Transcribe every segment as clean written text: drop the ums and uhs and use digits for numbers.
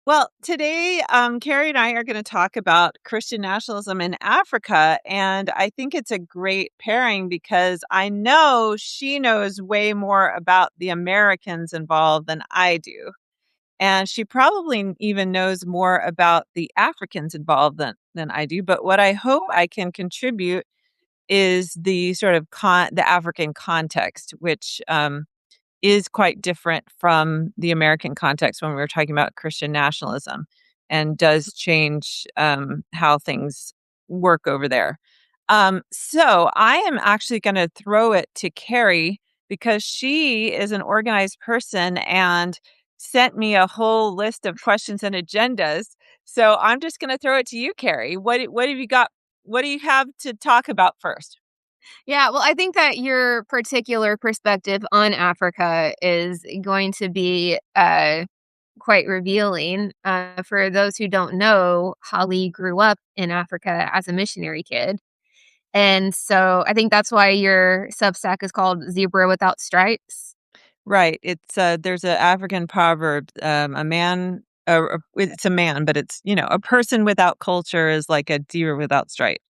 Well, today, Keri and I are going to talk about Christian nationalism in Africa. And I think it's a great pairing because I know she knows way more about the Americans involved than I do. And she probably even knows more about the Africans involved than I do. But what I hope I can contribute is the sort of the African context, which is quite different from the American context when we were talking about Christian nationalism and does change how things work over there. So I am actually going to throw it to Keri because she is an organized person and sent me a whole list of questions and agendas. So I'm just going to throw it to you, Keri. What have you got? What do you have to talk about first? Yeah, well, I think that your particular perspective on Africa is going to be quite revealing. For those who don't know, Holly grew up in Africa as a missionary kid. And so I think that's why your Substack is called Zebra Without Stripes. Right. It's there's an African proverb, it's a man, but it's, a person without culture is like a deer without stripe.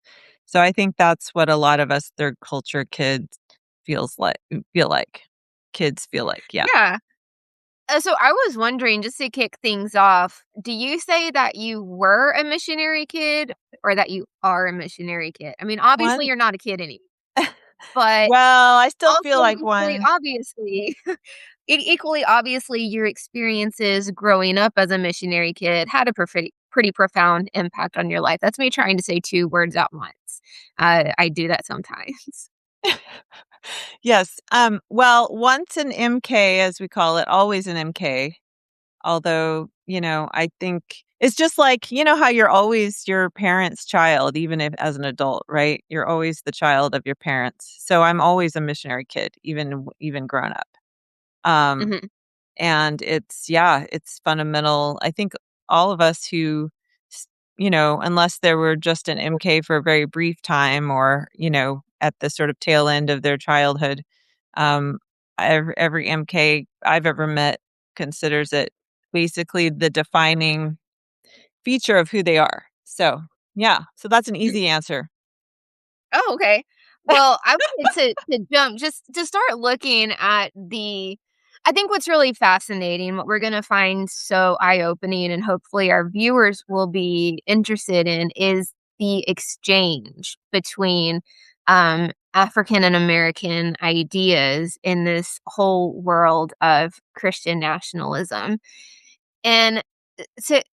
So I think that's what a lot of us third culture feel like. Kids feel like, yeah. Yeah. So I was wondering, just to kick things off, do you say that you were a missionary kid or that you are a missionary kid? I mean, obviously One you're not a kid anymore, but well, I still feel also like equally one. obviously, equally obviously, your experiences growing up as a missionary kid had a pretty profound impact on your life. That's me trying to say two words at once. I do that sometimes. Yes. Well, once an MK, as we call it, always an MK. Although, I think it's just like, how you're always your parents' child, even if as an adult, right? You're always the child of your parents. So I'm always a missionary kid, even grown up. Um, Mhm. and it's fundamental. I think all of us unless there were just an MK for a very brief time or, at the sort of tail end of their childhood, um, every MK I've ever met considers it basically the defining feature of who they are. So, yeah, so that's an easy answer. Oh, okay. Well, I wanted to jump just to start looking at I think what's really fascinating, what we're gonna find so eye-opening and hopefully our viewers will be interested in is the exchange between African and American ideas in this whole world of Christian nationalism. And to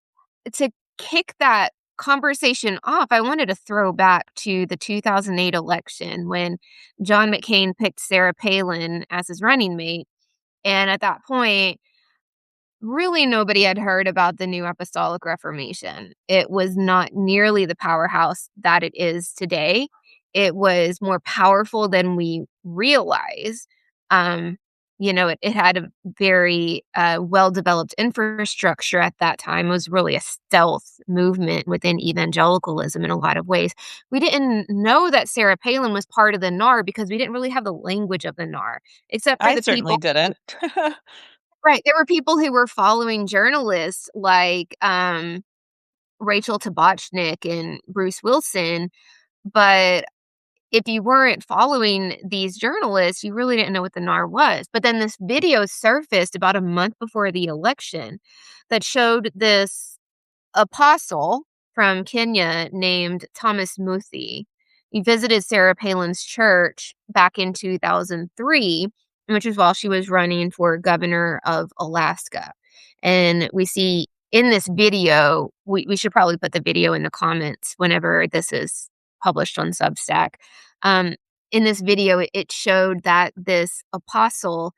to kick that conversation off, I wanted to throw back to the 2008 election when John McCain picked Sarah Palin as his running mate. And at that point, really nobody had heard about the New Apostolic Reformation. It was not nearly the powerhouse that it is today. It was more powerful than we realize. Um, it had a very well-developed infrastructure at that time. It was really a stealth movement within evangelicalism in a lot of ways. We didn't know that Sarah Palin was part of the NAR because we didn't really have the language of the NAR, except for I the certainly people. didn't. Right, there were people who were following journalists like, Rachel Tabochnik and Bruce Wilson, but if you weren't following these journalists, you really didn't know what the NAR was. But then this video surfaced about a month before the election that showed this apostle from Kenya named Thomas Muthi. He visited Sarah Palin's church back in 2003, which is while she was running for governor of Alaska. And we see in this video, we should probably put the video in the comments whenever this is published on Substack. Um, in this video, it showed that this apostle,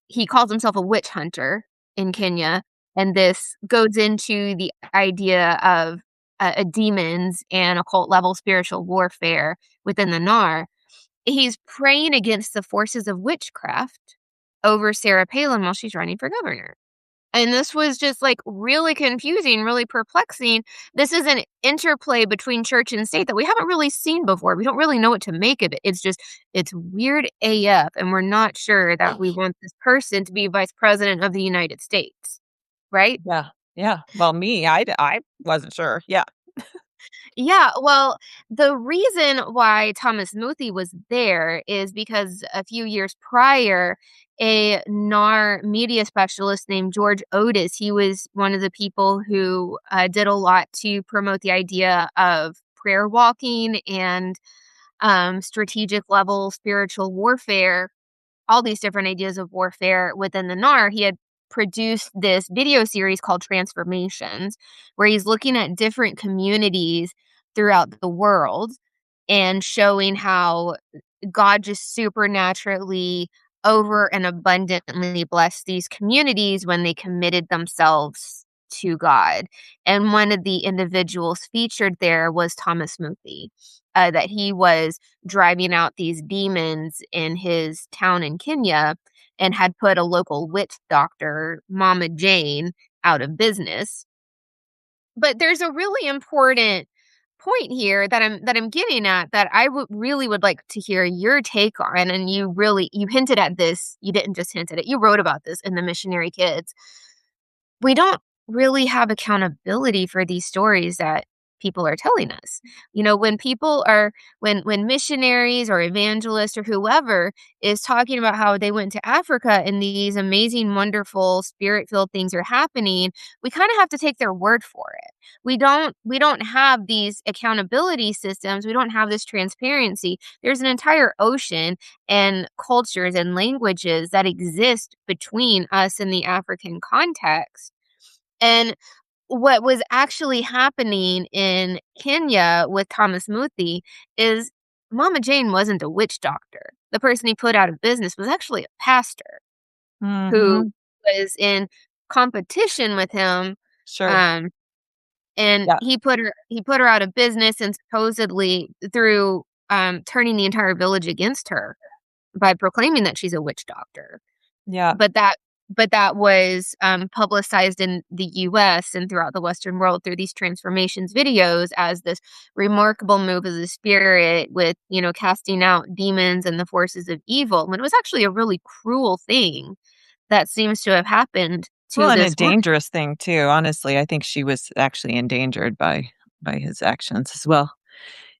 he calls himself a witch hunter in Kenya, and this goes into the idea of, demons and occult level spiritual warfare within the NAR. He's praying against the forces of witchcraft over Sarah Palin while she's running for governor. And this was just, like, really confusing, really perplexing. This is an interplay between church and state that we haven't really seen before. We don't really know what to make of it. It's weird AF, and we're not sure that we want this person to be vice president of the United States, right? Yeah. Yeah. Well, I wasn't sure. Yeah. Yeah, well, the reason why Thomas Moothy was there is because a few years prior, a NAR media specialist named George Otis, he was one of the people who did a lot to promote the idea of prayer walking and strategic level spiritual warfare, all these different ideas of warfare within the NAR. He had produced this video series called Transformations, where he's looking at different communities throughout the world and showing how God just supernaturally over and abundantly blessed these communities when they committed themselves to God. And one of the individuals featured there was Thomas Moothy, that he was driving out these demons in his town in Kenya and had put a local witch doctor, Mama Jane, out of business. But there's a really important point here that I'm getting at that I would really would like to hear your take on, and you hinted at this, you didn't just hint at it, you wrote about this in The Missionary Kids. We don't really have accountability for these stories that people are telling us. You know, when people are when missionaries or evangelists or whoever is talking about how they went to Africa and these amazing, wonderful, spirit-filled things are happening, we kind of have to take their word for it. We don't have these accountability systems. We don't have this transparency. There's an entire ocean and cultures and languages that exist between us and the African context. And what was actually happening in Kenya with Thomas Muthi is Mama Jane wasn't a witch doctor. The person he put out of business was actually a pastor who Mhm. was in competition with him, Sure. um, and Yeah. he put her out of business and supposedly through, turning the entire village against her by proclaiming that she's a witch doctor. Yeah. But that was, publicized in the US and throughout the Western world through these transformations videos as this remarkable move of the spirit with, casting out demons and the forces of evil, when it was actually a really cruel thing that seems to have happened Well, to and a this woman. dangerous thing too, honestly. I think she was actually endangered by his actions as well.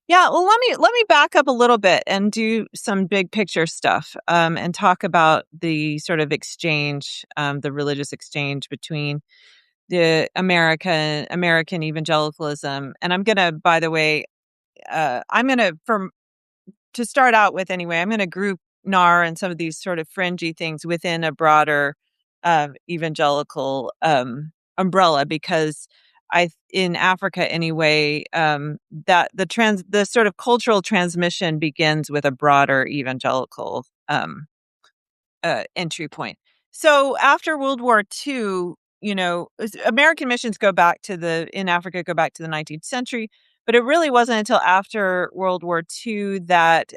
Yeah, well, let me back up a little bit and do some big picture stuff, and talk about the sort of exchange, the religious exchange between the American evangelicalism. And I'm gonna, by the way, I'm gonna from to start out with anyway, I'm gonna group NAR and some of these sort of fringy things within a broader evangelical umbrella, because in Africa anyway, that the sort of cultural transmission begins with a broader evangelical entry point. So after World War II, American missions in Africa go back to the 19th century, but it really wasn't until after World War II that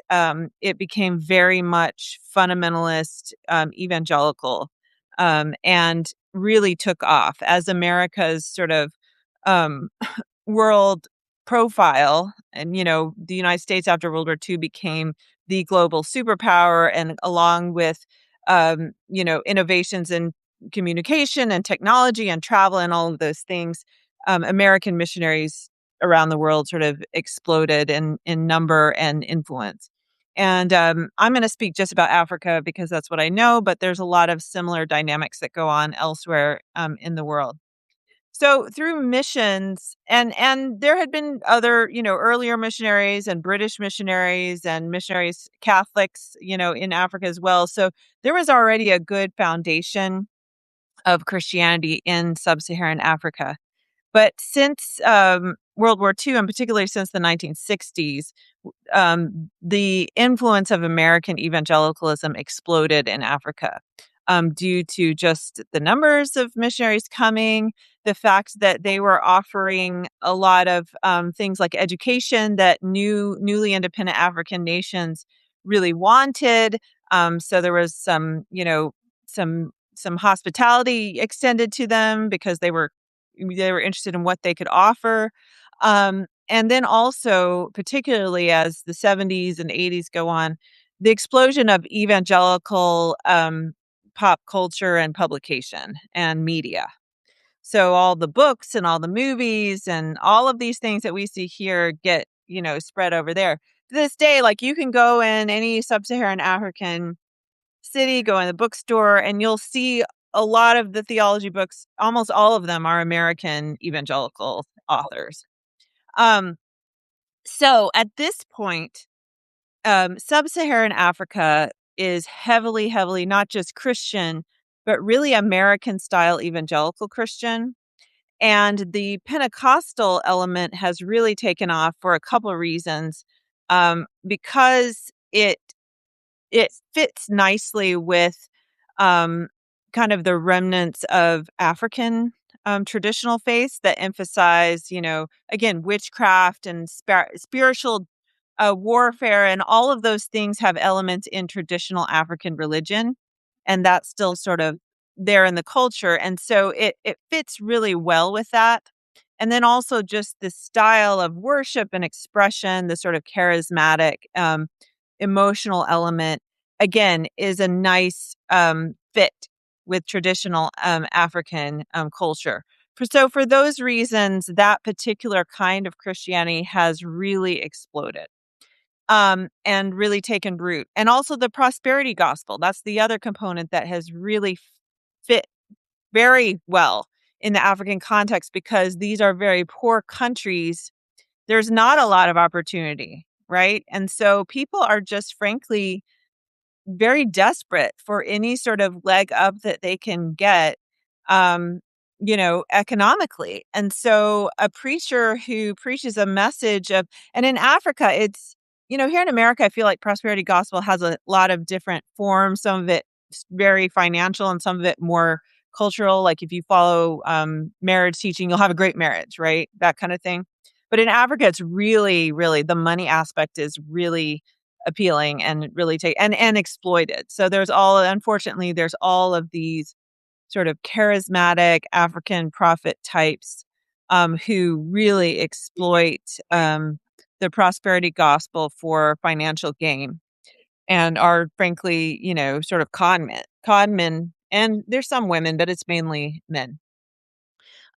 it became very much fundamentalist, evangelical, and really took off as America's sort of um, world profile. And, the United States after World War II became the global superpower. And along with, innovations in communication and technology and travel and all of those things, American missionaries around the world sort of exploded in number and influence. And I'm going to speak just about Africa because that's what I know, but there's a lot of similar dynamics that go on elsewhere in the world. So through missions, and there had been other, earlier missionaries and British missionaries and missionaries, Catholics, in Africa as well. So there was already a good foundation of Christianity in sub-Saharan Africa. But since World War II, and particularly since the 1960s, the influence of American evangelicalism exploded in Africa, due to just the numbers of missionaries coming, the fact that they were offering a lot of things like education that newly independent African nations really wanted. So there was some hospitality extended to them because they were interested in what they could offer. And then also, particularly as the 70s and 80s go on, the explosion of evangelical pop culture and publication and media. So all the books and all the movies and all of these things that we see here get, spread over there. To this day, like you can go in any sub-Saharan African city, go in the bookstore, and you'll see a lot of the theology books. Almost all of them are American evangelical authors. Um, so at this point, sub-Saharan Africa is heavily, heavily not just Christian, but really American style evangelical Christian. And the Pentecostal element has really taken off for a couple of reasons. Because it fits nicely with um, kind of the remnants of African traditional faiths that emphasize, again, witchcraft and spiritual warfare, and all of those things have elements in traditional African religion, and that's still sort of there in the culture, and so it fits really well with that. And then also just the style of worship and expression, the sort of charismatic, emotional element, again, is a nice fit with traditional African culture. For those reasons, that particular kind of Christianity has really exploded and really taken root. And also the prosperity gospel. That's the other component that has really fit very well in the African context because these are very poor countries. There's not a lot of opportunity, right? And so people are just frankly very desperate for any sort of leg up that they can get, um, economically. And so a preacher who preaches a message of, and in Africa, it's, here in America, I feel like prosperity gospel has a lot of different forms. Some of it very financial and some of it more cultural. Like if you follow marriage teaching, you'll have a great marriage, right? That kind of thing. But in Africa, it's really, really the money aspect is really appealing and really and exploited. So unfortunately, there's all of these sort of charismatic African prophet types who really exploit the prosperity gospel for financial gain and are frankly, sort of con men, and there's some women, but it's mainly men.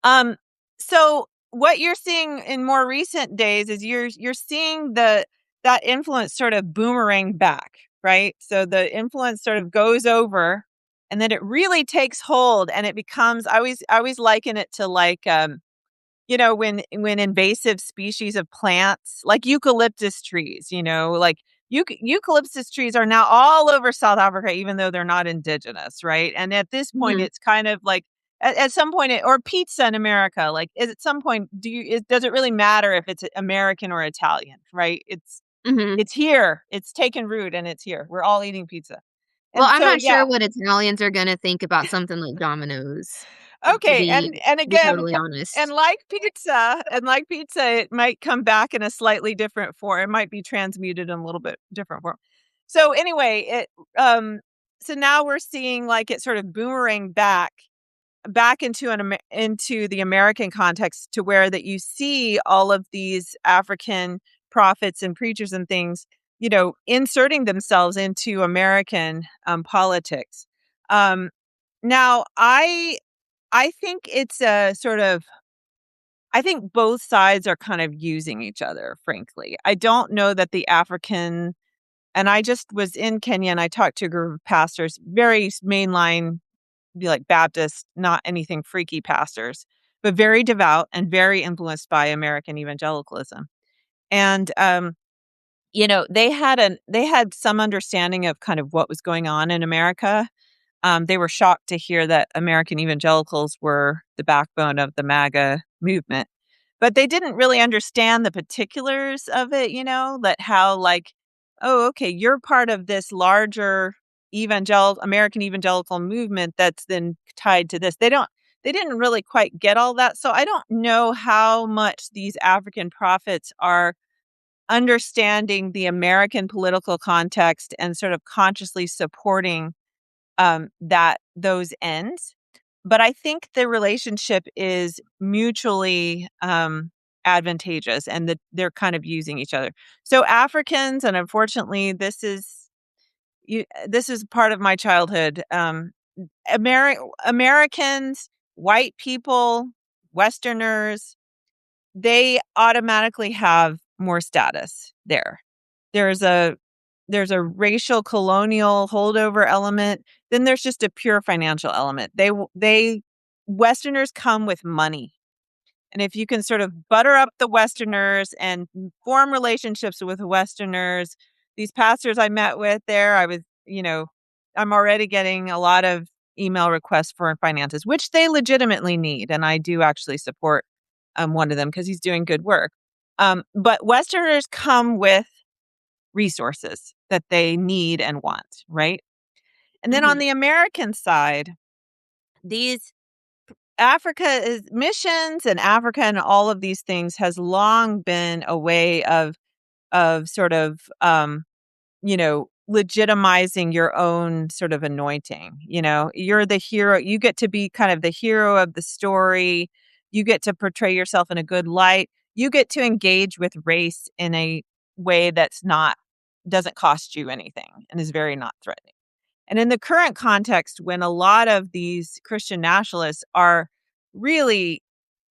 Um, so what you're seeing in more recent days is you're seeing that influence sort of boomerang back, right? So the influence sort of goes over and then it really takes hold and it becomes I always liken it to like when invasive species of plants, like eucalyptus trees, like eucalyptus trees are now all over South Africa, even though they're not indigenous, right? And at this point, Mhm. it's kind of like at some point, or pizza in America, like at some point, does it really matter if it's American or Italian, right? Mhm. It's here, it's taken root, and it's here. We're all eating pizza, Well, and I'm so not yeah. sure what Italians are gonna think about something like Domino's, to Okay, be and to be again, totally and honest. like pizza, it might come back in a slightly different form. It might be transmuted in a little bit different form. So anyway, um so now we're seeing like it sort of boomerang back into into the American context to where that you see all of these African prophets and preachers and things, inserting themselves into American politics. Um Now I think it's a sort of I think both sides are kind of using each other, frankly. I don't know that the African and I just was in Kenya and I talked to a group of pastors, very mainline, be like Baptist, not anything freaky pastors, but very devout and very influenced by American evangelicalism. And they had some understanding of kind of what was going on in America. They were shocked to hear that American evangelicals were the backbone of the MAGA movement, but they didn't really understand the particulars of it, that how like, oh, okay, you're part of this larger American evangelical movement that's then tied to this. They didn't really quite get all that. So I don't know how much these African prophets are understanding the American political context and sort of consciously supporting that those ends. But I think the relationship is mutually advantageous and that they're kind of using each other. So Africans, and unfortunately, this is part of my childhood. Americans white people, Westerners, they automatically have more status there. There's a there's a racial colonial holdover element, then there's just a pure financial element. They Westerners come with money. And if you can sort of butter up the Westerners and form relationships with Westerners, these pastors I met with there, I'm already getting a lot of email requests for finances, which they legitimately need. And I do actually support one of them because he's doing good work. But Westerners come with resources that they need and want, right? And then on Mhm. the American side, these Africa is missions and Africa and all of these things has long been a way of sort of legitimizing your own sort of anointing. You're the hero. You get to be kind of the hero of the story. You get to portray yourself in a good light. You get to engage with race in a way that's not doesn't cost you anything and is very not threatening. And in the current context, when a lot of these Christian nationalists are really,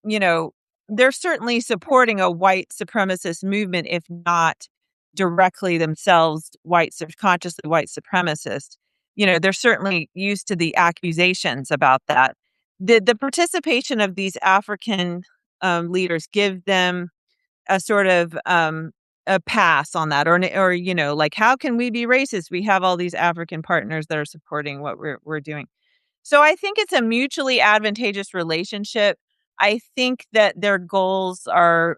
you know, they're certainly supporting a white supremacist movement, if not directly themselves consciously white supremacist. They're certainly used to the accusations about that. The participation of these African leaders give them a sort of a pass on that, or like, how can we be racist? We have all these African partners that are supporting what we're doing. So I think it's a mutually advantageous relationship. I think that their goals are,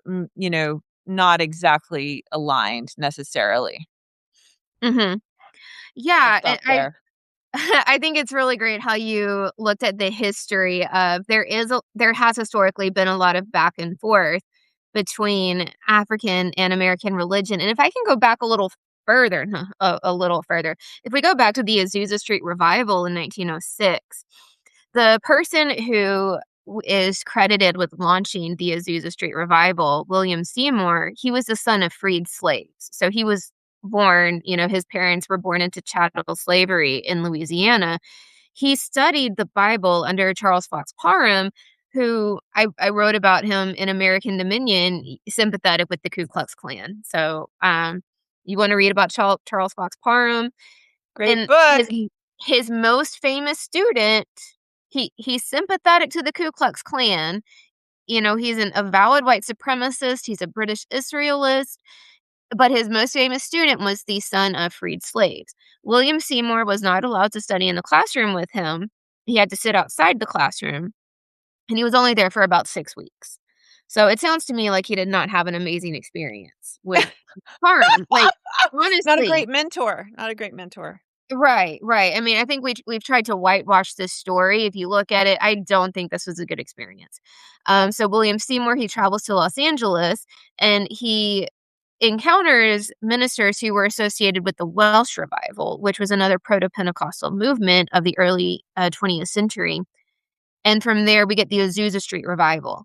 not exactly aligned necessarily. Mhm. I'll Yeah, and stop there. I think it's really great how you looked at the history of there has historically been a lot of back and forth between African and American religion. And if I can go back a little further, a little further, if we go back to the Azusa Street revival in 1906, the person who is credited with launching the Azusa Street revival, William Seymour, he was the son of freed slaves. So he was born, his parents were born into chattel slavery in Louisiana. He studied the Bible under Charles Fox Parham, who I wrote about him in American Dominion, sympathetic with the Ku Klux Klan. So, you want to read about Charles Fox Parham Great and book. his most famous student. He's sympathetic to the Ku Klux Klan. He's an avowed white supremacist. He's a British Israelist. But his most famous student was the son of freed slaves. William Seymour was not allowed to study in the classroom with him. He had to sit outside the classroom, and he was only there for about 6 weeks. So it sounds to me like he did not have an amazing experience with Parham. Like, Not a honestly. great mentor. Not a great mentor. Right, right. I mean, I think we've tried to whitewash this story. If you look at it, I don't think this was a good experience. So William Seymour, he travels to Los Angeles, and he encounters ministers who were associated with the Welsh revival, which was another proto-Pentecostal movement of the early 20th century. And from there, we get the Azusa Street revival.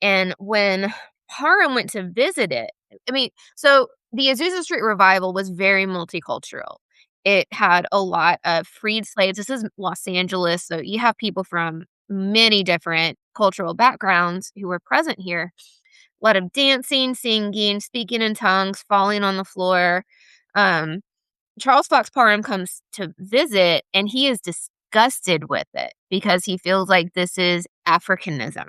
And when Parham went to visit it, I mean, so the Azusa Street revival was very multicultural. It had a lot of freed slaves. This is Los Angeles, so you have people from many different cultural backgrounds who were present here. A lot of dancing, singing, speaking in tongues, falling on the floor. Um, Charles Fox Parham comes to visit, and he is disgusted with it because he feels like this is Africanism.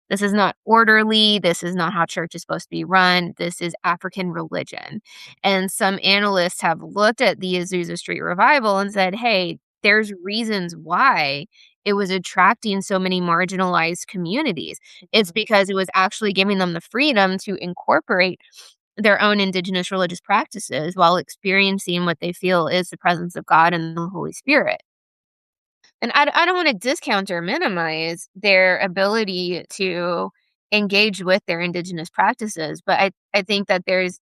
This is not orderly. This is not how church is supposed to be run. This is African religion. And some analysts have looked at the Azusa Street revival and said, hey, there's reasons why it was attracting so many marginalized communities. It's Mhm. because it was actually giving them the freedom to incorporate their own indigenous religious practices while experiencing what they feel is the presence of God and the Holy Spirit. And I don't wanna discount or minimize their ability to engage with their indigenous practices, but I think that there's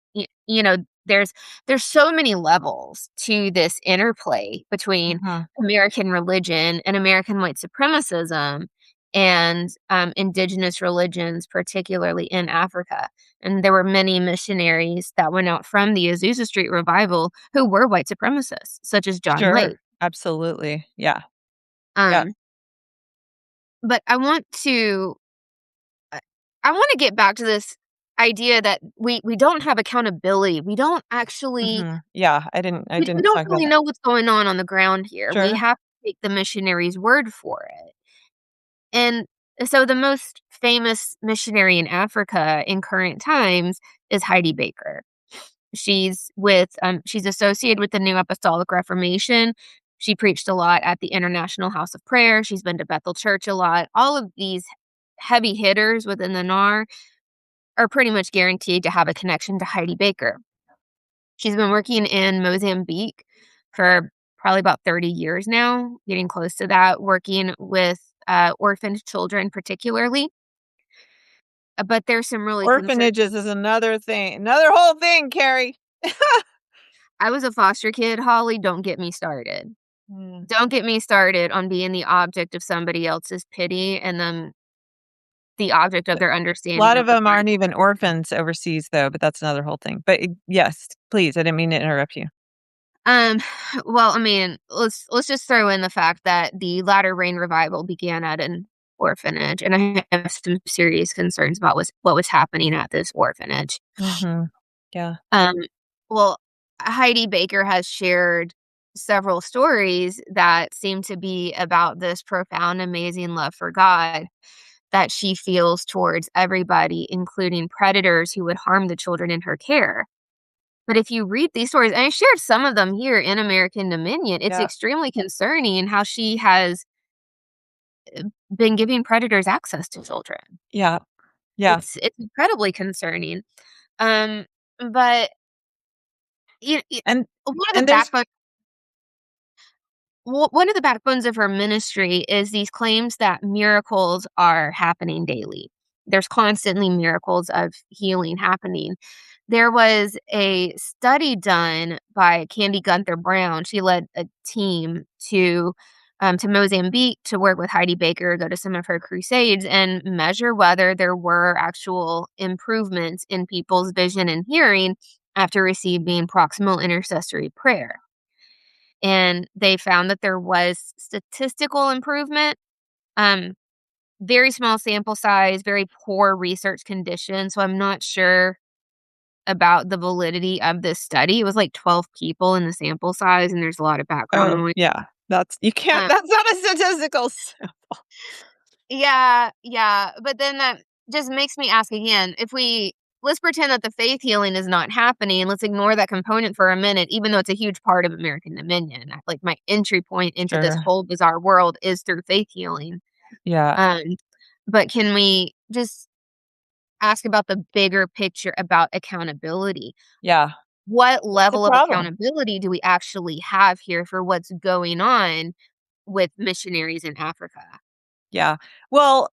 so many levels to this interplay between Mhm. American religion and American white supremacism and, indigenous religions, particularly in Africa. And there were many missionaries that went out from the Azusa Street revival who were white supremacists, such as John Sure. Lake. Absolutely. Yeah. Yeah. Um but uh, I want to get back to this idea that we don't have accountability. We don't actually Yeah, I we didn't don't talk about really that. know what's going on the ground here. We Sure. have to take the missionaries' word for it. And so the most famous missionary in Africa in current times is Heidi Baker. She's associated with the New Apostolic Reformation. She preached a lot at the International House of Prayer. She's been to Bethel Church a lot. All of these heavy hitters within the NAR are pretty much guaranteed to have a connection to Heidi Baker. She's been working in Mozambique for probably about 30 years now, getting close to that, working with orphaned children particularly. But there's some really concerning. Orphanages is another thing, another whole thing, Keri. I was a foster kid, Holly. Don't get me started. Mm. Don't get me started on being the object of somebody else's pity and then the object of A their lot understanding of of the them aren't Bible. even orphans overseas, though, but that's another whole thing. But, yes, please, I didn't mean to interrupt you. Um, well, I mean, let's just throw in the fact that the latter rain revival began at an orphanage, and I have some serious concerns about what was happening at this orphanage. Mhm. Yeah. Um, well, Heidi Baker has shared several stories that seem to be about this profound, amazing love for God that she feels towards everybody, including predators who would harm the children in her care. But if you read these stories, and I shared some of them here in American Dominion, it's Yeah. extremely concerning how she has been giving predators access to children. Yeah. Yeah. It's incredibly concerning. Um, but you And one of the and there's backbone one of the backbones of her ministry is these claims that miracles are happening daily. There's constantly miracles of healing happening. There was a study done by Candy Gunther Brown. She led a team to Mozambique to work with Heidi Baker, go to some of her crusades, and measure whether there were actual improvements in people's vision and hearing after receiving proximal intercessory prayer. And they found that there was statistical improvement. Um, Very small sample size, very poor research conditions. So I'm not sure about the validity of this study. It was like 12 people in the sample size, and there's a lot of background oh, noise. yeah. That's you can't Um, that's not a statistical sample. yeah, yeah. But then that just makes me ask again, if we let's pretend that the faith healing is not happening. Let's ignore that component for a minute, even though it's a huge part of American Dominion. Like my entry point into this Sure. whole bizarre world is through faith healing. Yeah. Um, but can we just ask about the bigger picture about accountability? Yeah. What That's the level of problem. accountability do we actually have here for what's going on with missionaries in Africa? Yeah. Well,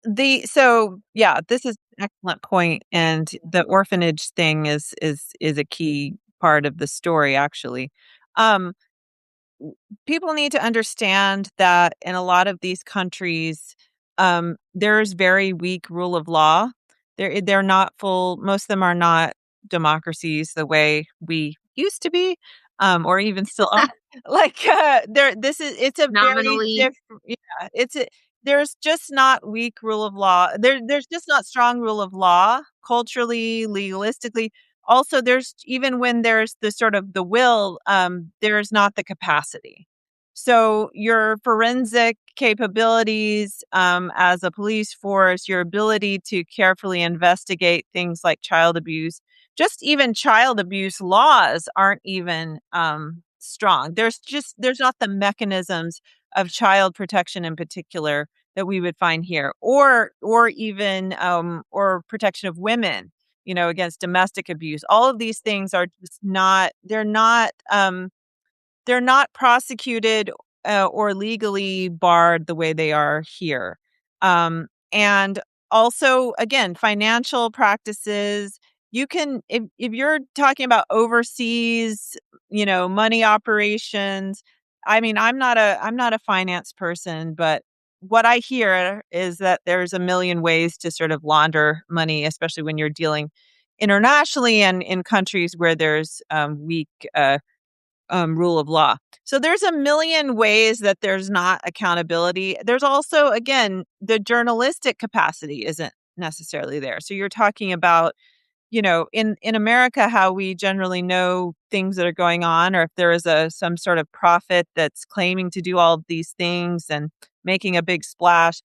yeah, this is an excellent point, and the orphanage thing is a key part of the story, actually. Um, People need to understand that in a lot of these countries, there's very weak rule of law. They're not full. Most of them are not democracies the way we used to be, or even still are. Like there, this is it's a very Nominally, different. Yeah, there's just not weak rule of law. There's just not strong rule of law culturally, legalistically. Also, there's even when there's the sort of the will, there's not the capacity. So your forensic capabilities, as a police force, your ability to carefully investigate things like child abuse, just even child abuse laws aren't even strong. There's not the mechanisms of child protection in particular that we would find here, or even or protection of women, against domestic abuse. All of these things are just not, they're not prosecuted, or legally barred the way they are here. And also, again, financial practices. You can, if you're talking about overseas, money operations. I mean, I'm not a finance person, but what I hear is that there's a million ways to sort of launder money, especially when you're dealing internationally and in countries where there's weak rule of law. So there's a million ways that there's not accountability. There's also, again, the journalistic capacity isn't necessarily there. So you're talking about, in America, how we generally know things that are going on, or if there is some sort of prophet that's claiming to do all of these things and making a big splash.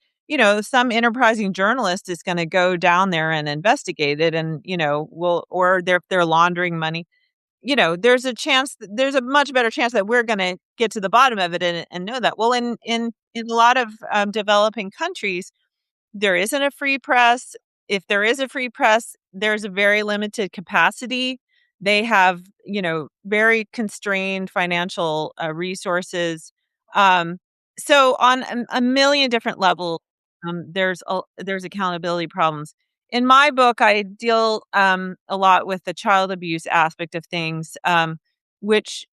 Some enterprising journalist is going to go down there and investigate it, and or if they're laundering money, there's a much better chance that we're going to get to the bottom of it and know that. Well, in a lot of developing countries, there isn't a free press. If there is a free press, there's a very limited capacity. They have, very constrained financial resources. Um, so on a million different levels, there's accountability problems. In my book, I deal a lot with the child abuse aspect of things, which,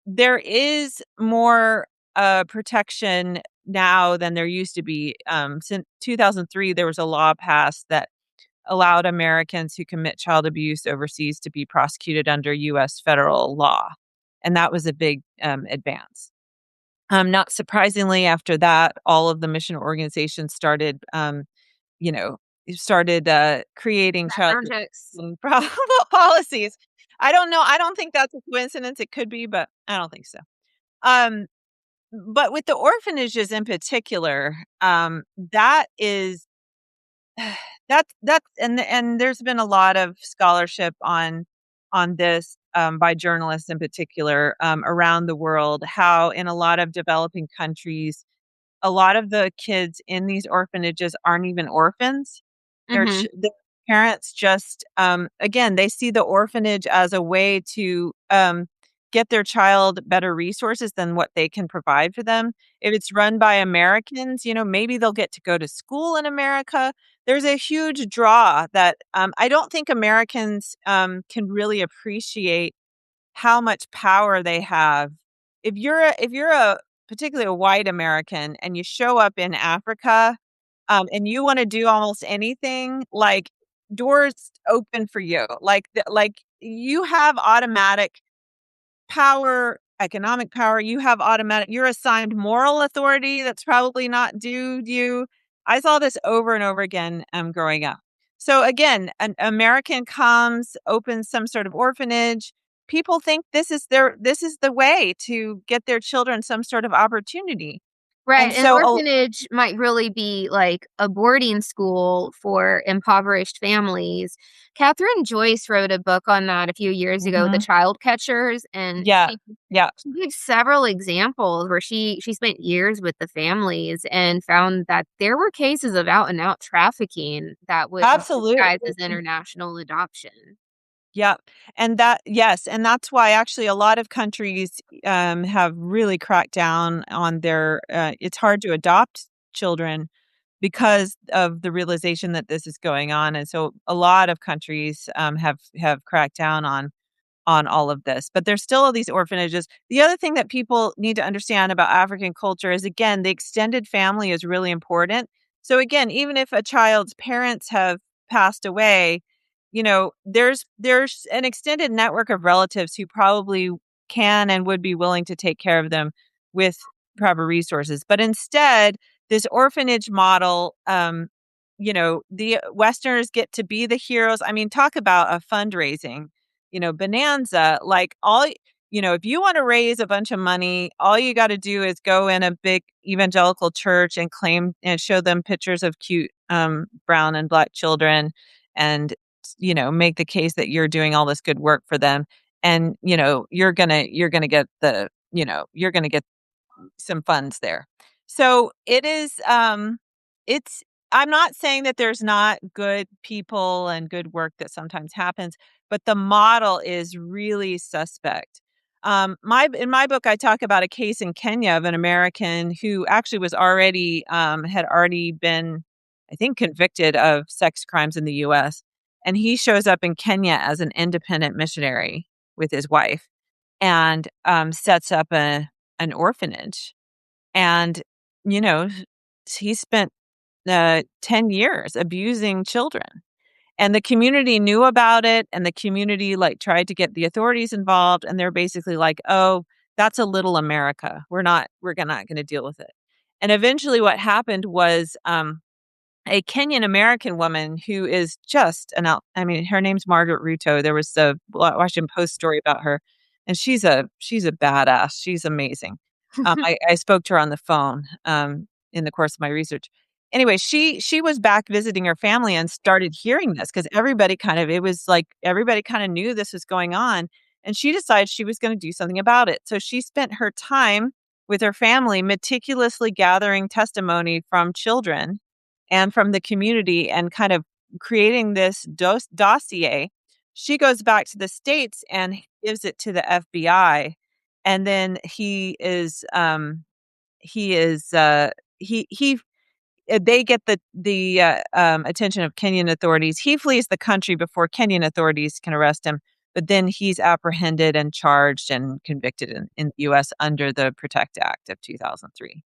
there is more protection now than there used to be. Since 2003, there was a law passed that allowed Americans who commit child abuse overseas to be prosecuted under U.S. federal law. And that was a big advance. Not surprisingly, after that, all of the mission organizations you know, started creating child Background checks. policies. I don't know. I don't think that's a coincidence. It could be, but I don't think so. Um, but with the orphanages in particular, that is that's and there's been a lot of scholarship on this by journalists in particular around the world. How in a lot of developing countries, a lot of the kids in these orphanages aren't even orphans. Mhm. The parents just, again, they see the orphanage as a way to get their child better resources than what they can provide for them. If it's run by Americans, maybe they'll get to go to school in America. There's a huge draw that I don't think Americans can really appreciate how much power they have. If you're a particularly a white American and you show up in Africa, and you wanna do almost anything, like, doors open for you. Like, you have automatic power, economic power, you're assigned moral authority that's probably not due to you. I saw this over and over again, growing up. So, again, an American comes, opens some sort of orphanage. People think this is the way to get their children some sort of opportunity. Right, And an so orphanage might really be like a boarding school for impoverished families. Catherine Joyce wrote a book on that a few years ago, The Mhm. Child Catchers, and Yeah. Yeah. she gave several examples where she spent years with the families and found that there were cases of out and out trafficking that would disguise Absolutely. as international adoption. Yeah. And that's why actually a lot of countries have really cracked down on it's hard to adopt children because of the realization that this is going on. And so a lot of countries have cracked down on all of this. But there's still all these orphanages. The other thing that people need to understand about African culture is, again, the extended family is really important. So again, even if a child's parents have passed away, there's an extended network of relatives who probably can and would be willing to take care of them with proper resources. But instead, this orphanage model, the Westerners get to be the heroes. I mean, talk about a fundraising, bonanza. If you want to raise a bunch of money, all you got to do is go in a big evangelical church and claim and show them pictures of cute brown and black children, and make the case that you're doing all this good work for them. And you're gonna get some funds there. So it's I'm not saying that there's not good people and good work that sometimes happens, but the model is really suspect. My In my book, I talk about a case in Kenya of an American who actually was already had already been, I think, convicted of sex crimes in the U.S. And he shows up in Kenya as an independent missionary with his wife and sets up an orphanage. And, you know, he spent 10 years abusing children. And the community knew about it, and the community like tried to get the authorities involved, and they're basically like, "Oh, that's a little America. We're not going to deal with it." And eventually what happened was a Kenyan American woman who is just an out I mean, her name's Margaret Ruto. There was a Washington Post story about her, and she's a badass. She's amazing. I spoke to her on the phone, in the course of my research. Anyway, she was back visiting her family and started hearing this because everybody kind of it was like everybody kinda knew this was going on, and she decided she was gonna do something about it. So she spent her time with her family meticulously gathering testimony from children and from the community and kind of creating this dossier. She goes back to the States and gives it to the FBI. And then he is, he they get the attention of Kenyan authorities. He flees the country before Kenyan authorities can arrest him, but then he's apprehended and charged and convicted in the US under the PROTECT Act of 2003.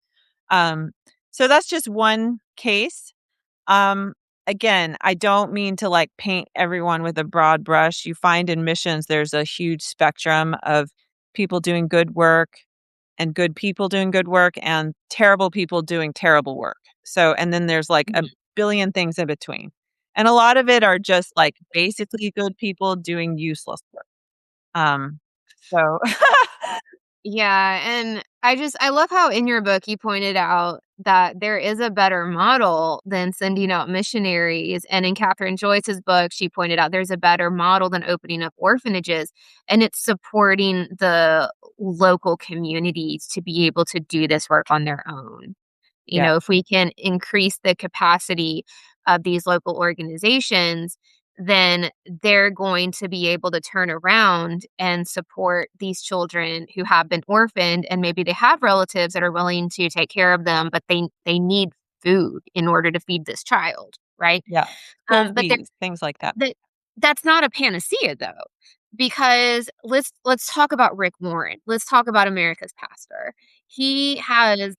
Um, so that's just one case. Um, Again, I don't mean to like paint everyone with a broad brush. You find in missions there's a huge spectrum of people doing good work and good people doing good work and terrible people doing terrible work. So, and then there's like a Mhm. billion things in between. And a lot of it are just like basically good people doing useless work. Um, so Yeah, and I love how in your book you pointed out that there is a better model than sending out missionaries, and in Catherine Joyce's book, she pointed out there's a better model than opening up orphanages, and it's supporting the local communities to be able to do this work on their own. You yeah, know, if we can increase the capacity of these local organizations, then they're going to be able to turn around and support these children who have been orphaned, and maybe they have relatives that are willing to take care of them, but they need food in order to feed this child, right? yeah. School But fees, things like that. that that's not a panacea though, because let's talk about Rick Warren. Let's talk about America's pastor. He has And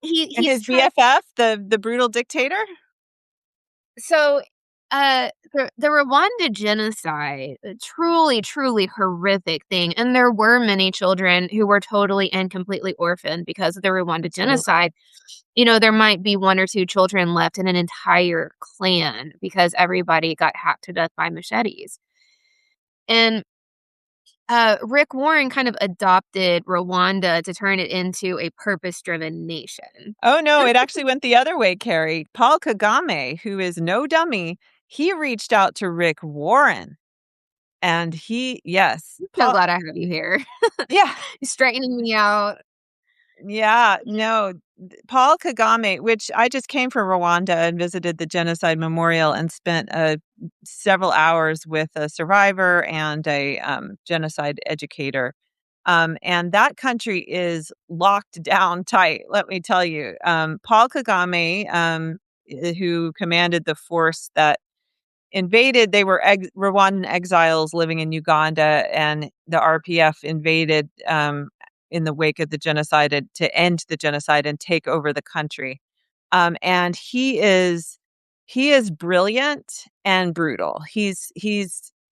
he's his tried. BFF, the brutal dictator? So, the Rwanda genocide, a truly, truly horrific thing, and there were many children who were totally and completely orphaned because of the Rwanda Absolutely. genocide. You know, there might be 1 or 2 children left in an entire clan because everybody got hacked to death by machetes. And, Rick Warren kind of adopted Rwanda to turn it into a purpose-driven nation. Oh, no, it actually went the other way, Carrie. Paul Kagame, who is no dummy, he reached out to Rick Warren, and So Paul glad I have you here. yeah, Straightening me out. yeah, no, Paul Kagame, which I just came from Rwanda and visited the genocide memorial and spent, several hours with a survivor and a, genocide educator. And that country is locked down tight, let me tell you. Paul Kagame, who commanded the force that invaded, they were Rwandan exiles living in Uganda, and the RPF invaded in the wake of the genocide to end the genocide and take over the country. And he is brilliant and brutal. He's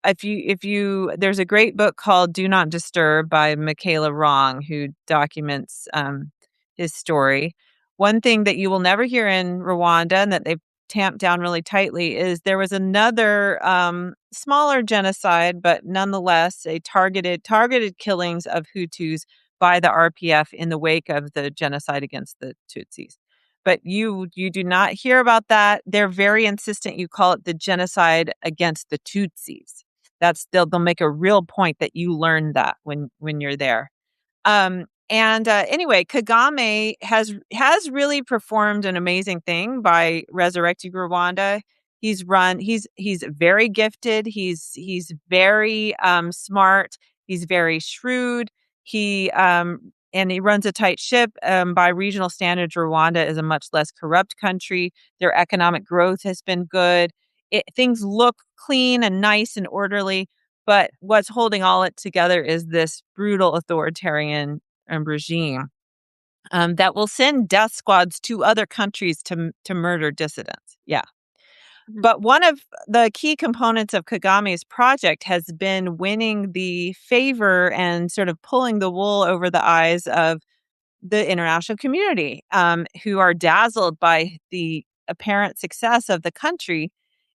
if you there's a great book called Do Not Disturb by Michaela Wrong who documents his story. One thing that you will never hear in Rwanda and that they've tamped down really tightly is there was another smaller genocide, but nonetheless a targeted killings of Hutus by the RPF in the wake of the genocide against the Tutsis. But you do not hear about that. They're very insistent you call it the genocide against the Tutsis. They'll make a real point that you learn that when you're there. Anyway, Kagame has really performed an amazing thing by resurrecting Rwanda. He's very gifted. He's very smart. He's very shrewd. And he runs a tight ship. By regional standards, Rwanda is a much less corrupt country. Their economic growth has been good. Things look clean and nice and orderly. But what's holding all it together is this brutal authoritarian regime that will send death squads to other countries to murder dissidents. Yeah. Mhm. But one of the key components of Kagame's project has been winning the favor and sort of pulling the wool over the eyes of the international community, who are dazzled by the apparent success of the country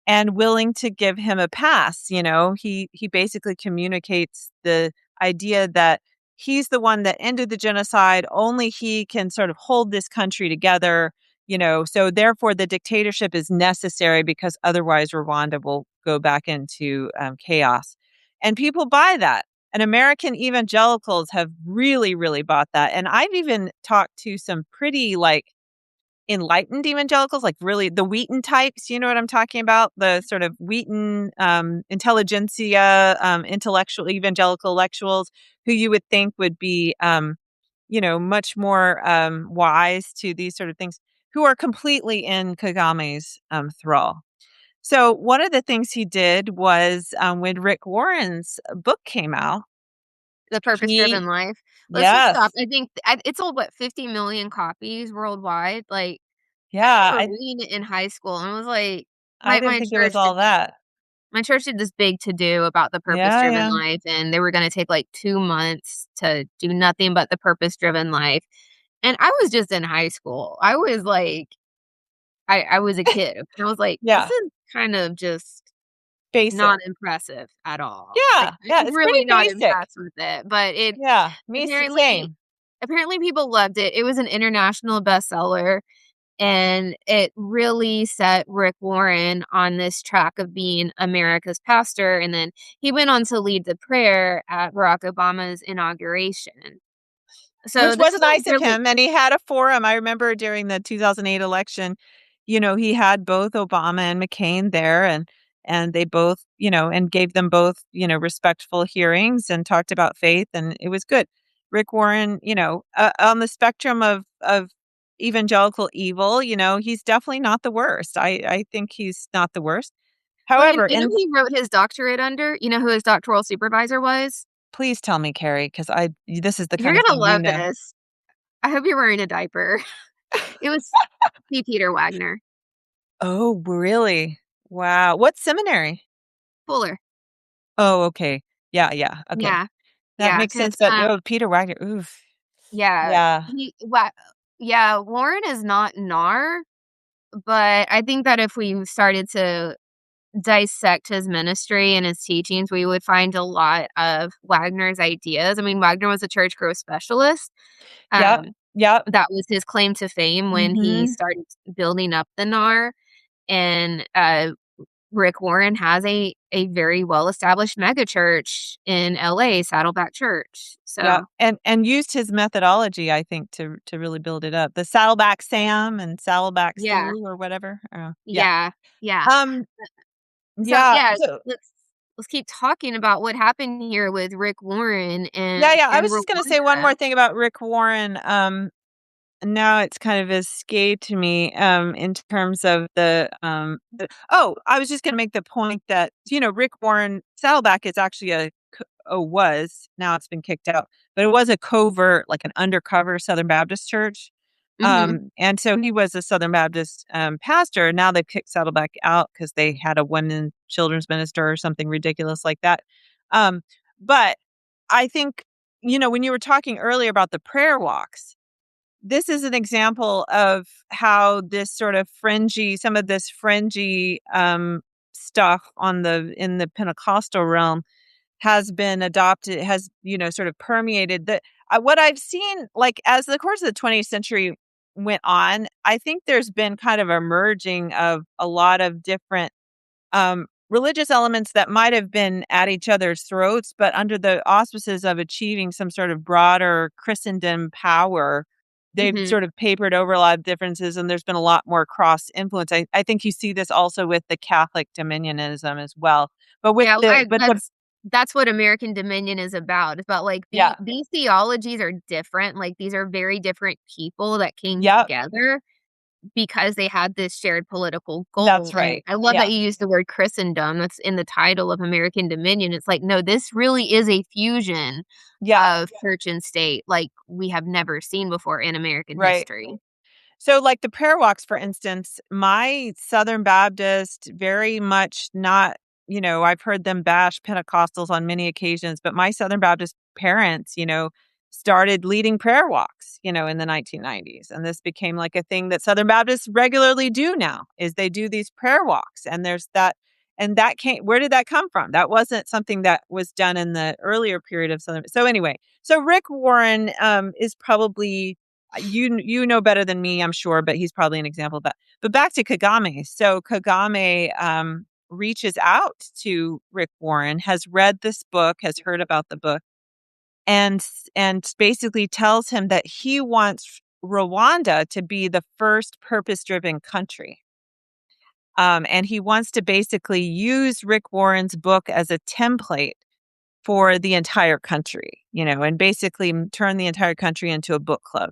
and willing to give him a pass. He basically communicates the idea that he's the one that ended the genocide. Only he can sort of hold this country together. So therefore the dictatorship is necessary because otherwise Rwanda will go back into chaos. And people buy that. And American evangelicals have really, really bought that. And I've even talked to some pretty enlightened evangelicals, like really the Wheaton types. You know what I'm talking about? The sort of Wheaton intelligentsia, intellectual evangelical intellectuals who you would think would be, much more wise to these sort of things, who are completely in Kagame's thrall. So one of the things he did was when Rick Warren's book came out, The Purpose-Driven he Life. Let's just stop. yes, I think it sold, what, 50 million copies worldwide? Like, I yeah, remember reading it in high school, and it was like I didn't my think it was church all did that. my church did this big to-do about the Yeah, purpose-driven yeah. life, and they were gonna take, like, 2 months to do nothing but the purpose-driven life, and I was just in high school. I was like I was a kid, and I was like, "This Yeah, is kind of just basic. not impressive at all." Yeah, yeah, I'm it's pretty really not basic. impressed with it, but it Yeah, me apparently same. apparently people loved it. It was an international bestseller, and it really set Rick Warren on this track of being America's pastor, and then he went on to lead the prayer at Barack Obama's inauguration. So Which this was is a nice of really him, and he had a forum. I remember during the 2008 election, he had both Obama and McCain there, and they both, and gave them both, respectful hearings and talked about faith, and it was good. Rick Warren, on the spectrum of evangelical evil, he's definitely not the worst. I think he's not the worst. well, However, you know and who he wrote his doctorate under? You know who his doctoral supervisor was? please tell me, Carrie, because this is the You're kind of gonna thing you love know. this. I hope you're wearing a diaper. It was P. Peter Wagner. Oh, really? Wow. What seminary? Fuller. Oh, okay. Yeah, yeah. Okay. Yeah. That Yeah, makes 'cause, sense, but, oh, Peter Wagner, oof. yeah, Yeah. yeah, Warren is not NAR, but I think that if we started to dissect his ministry and his teachings, we would find a lot of Wagner's ideas. I mean, Wagner was a church growth specialist. Yep. Um, Yep. that was his claim to fame when he Mhm. started building up the NAR, and, Rick Warren has a very well-established megachurch in LA, Saddleback Church. Yep, So, and used his methodology, I think, to really build it up. The Saddleback Sam and Saddleback yeah, Sue or whatever. Yeah. yeah, yeah. Um, So, yeah, yeah, so let's keep talking about what happened here with Rick Warren yeah, yeah, I and was just gonna say one Rwanda. more thing about Rick Warren. Now it's kind of escaped me, in terms of I was just gonna make the point that, Rick Warren Saddleback is actually was, now it's been kicked out, but it was a covert, like an undercover Southern Baptist church. Mhm. And so he was a Southern Baptist, pastor. Now they've kicked Saddleback out because they had a women children's minister or something ridiculous like that. But I think, when you were talking earlier about the prayer walks, this is an example of how this sort of some of this fringy stuff in the Pentecostal realm has been adopted, has, sort of permeated what I've seen, like, as the course of the 20th century went on. I think there's been kind of a merging of a lot of different religious elements that might have been at each other's throats, but under the auspices of achieving some sort of broader Christendom power, they've Mhm. sort of papered over a lot of differences, and there's been a lot more cross influence. I think you see this also with the Catholic dominionism as well. But with Yeah, the but the that's what American Dominion is about. It's about, like, yeah, these theologies are different, like, these are very different people that came yep, together because they had this shared political goal, that's and right. I love Yeah, that you used the word Christendom. That's in the title of American Dominion. It's like, no, this really is a fusion yeah, of church and state like we have never seen before in American right. history. So, like the prayer walks, for instance, my Southern Baptist, very much not, I've heard them bash Pentecostals on many occasions, but my Southern Baptist parents, started leading prayer walks, in the 1990s. And this became like a thing that Southern Baptists regularly do now is they do these prayer walks. And there's that, and that came, where did that come from? That wasn't something that was done in the earlier period of Southern. So anyway, so Rick Warren is probably you know better than me, I'm sure, but he's probably an example of that. But back to Kagame. So Kagame reaches out to Rick Warren, has read this book, has heard about the book, and basically tells him that he wants Rwanda to be the first purpose-driven country. And he wants to basically use Rick Warren's book as a template for the entire country, and basically turn the entire country into a book club.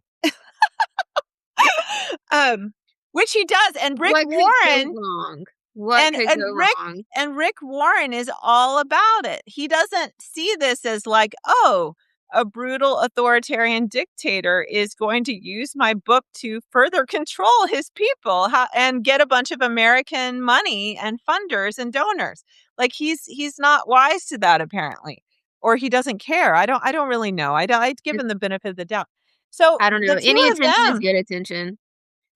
um, which he does. And Rick What could go Warren wrong? What and could and go Rick wrong? and Rick Warren is all about it. He doesn't see this as like, oh, a brutal authoritarian dictator is going to use my book to further control his people and get a bunch of American money and funders and donors. Like he's not wise to that apparently, or he doesn't care. I don't really know. I'd give It's him the benefit of the doubt. So I don't the know. two Any of attention is them good attention.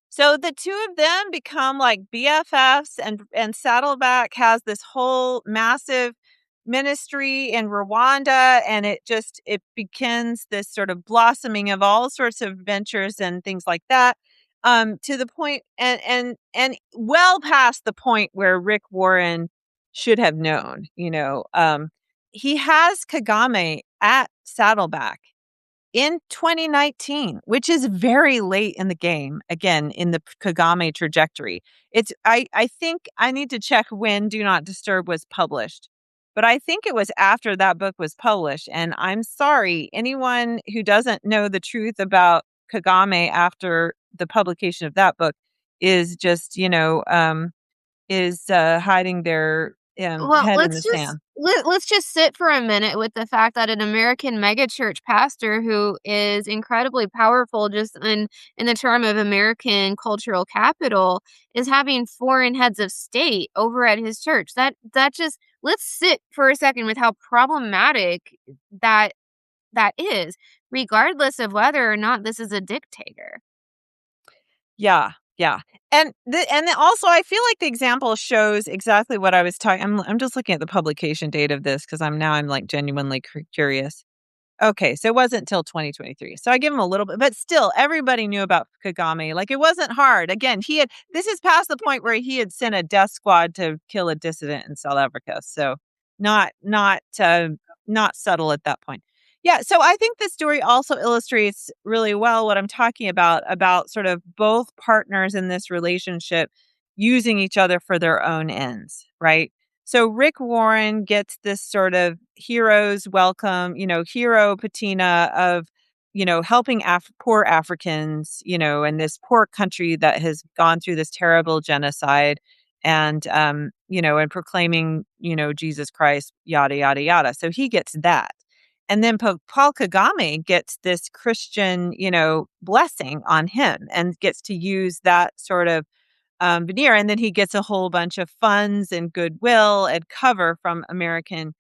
so the two of them become like BFFs, and Saddleback has this whole massive ministry in Rwanda, and it begins this sort of blossoming of all sorts of ventures and things like that. To the point and well past the point where Rick Warren should have known, he has Kagame at Saddleback in 2019, which is very late in the game, again, in the Kagame trajectory. I think I need to check when Do Not Disturb was published, but I think it was after that book was published. And I'm sorry, anyone who doesn't know the truth about Kagame after the publication of that book is just, hiding their Well, head in the sand. let's just sit for a minute with the fact that an American megachurch pastor who is incredibly powerful just in the term of American cultural capital is having foreign heads of state over at his church. That just let's sit for a second with how problematic that that is, regardless of whether or not this is a dictator. Yeah, yeah. And also I feel like the example shows exactly what I was talking. I'm just looking at the publication date of this because I'm like genuinely curious. Okay, so it wasn't until 2023. So I give him a little bit, but still, everybody knew about Kagame. Like it wasn't hard. Again, this is past the point where he had sent a death squad to kill a dissident in South Africa. So not subtle at that point. Yeah, so I think the story also illustrates really well what I'm talking about sort of both partners in this relationship using each other for their own ends, right? So Rick Warren gets this sort of hero's welcome, hero patina of, helping poor Africans, in this poor country that has gone through this terrible genocide and proclaiming, Jesus Christ, yada, yada, yada. So he gets that. And then Paul Kagame gets this Christian, blessing on him and gets to use that sort of veneer. And then he gets a whole bunch of funds and goodwill and cover from American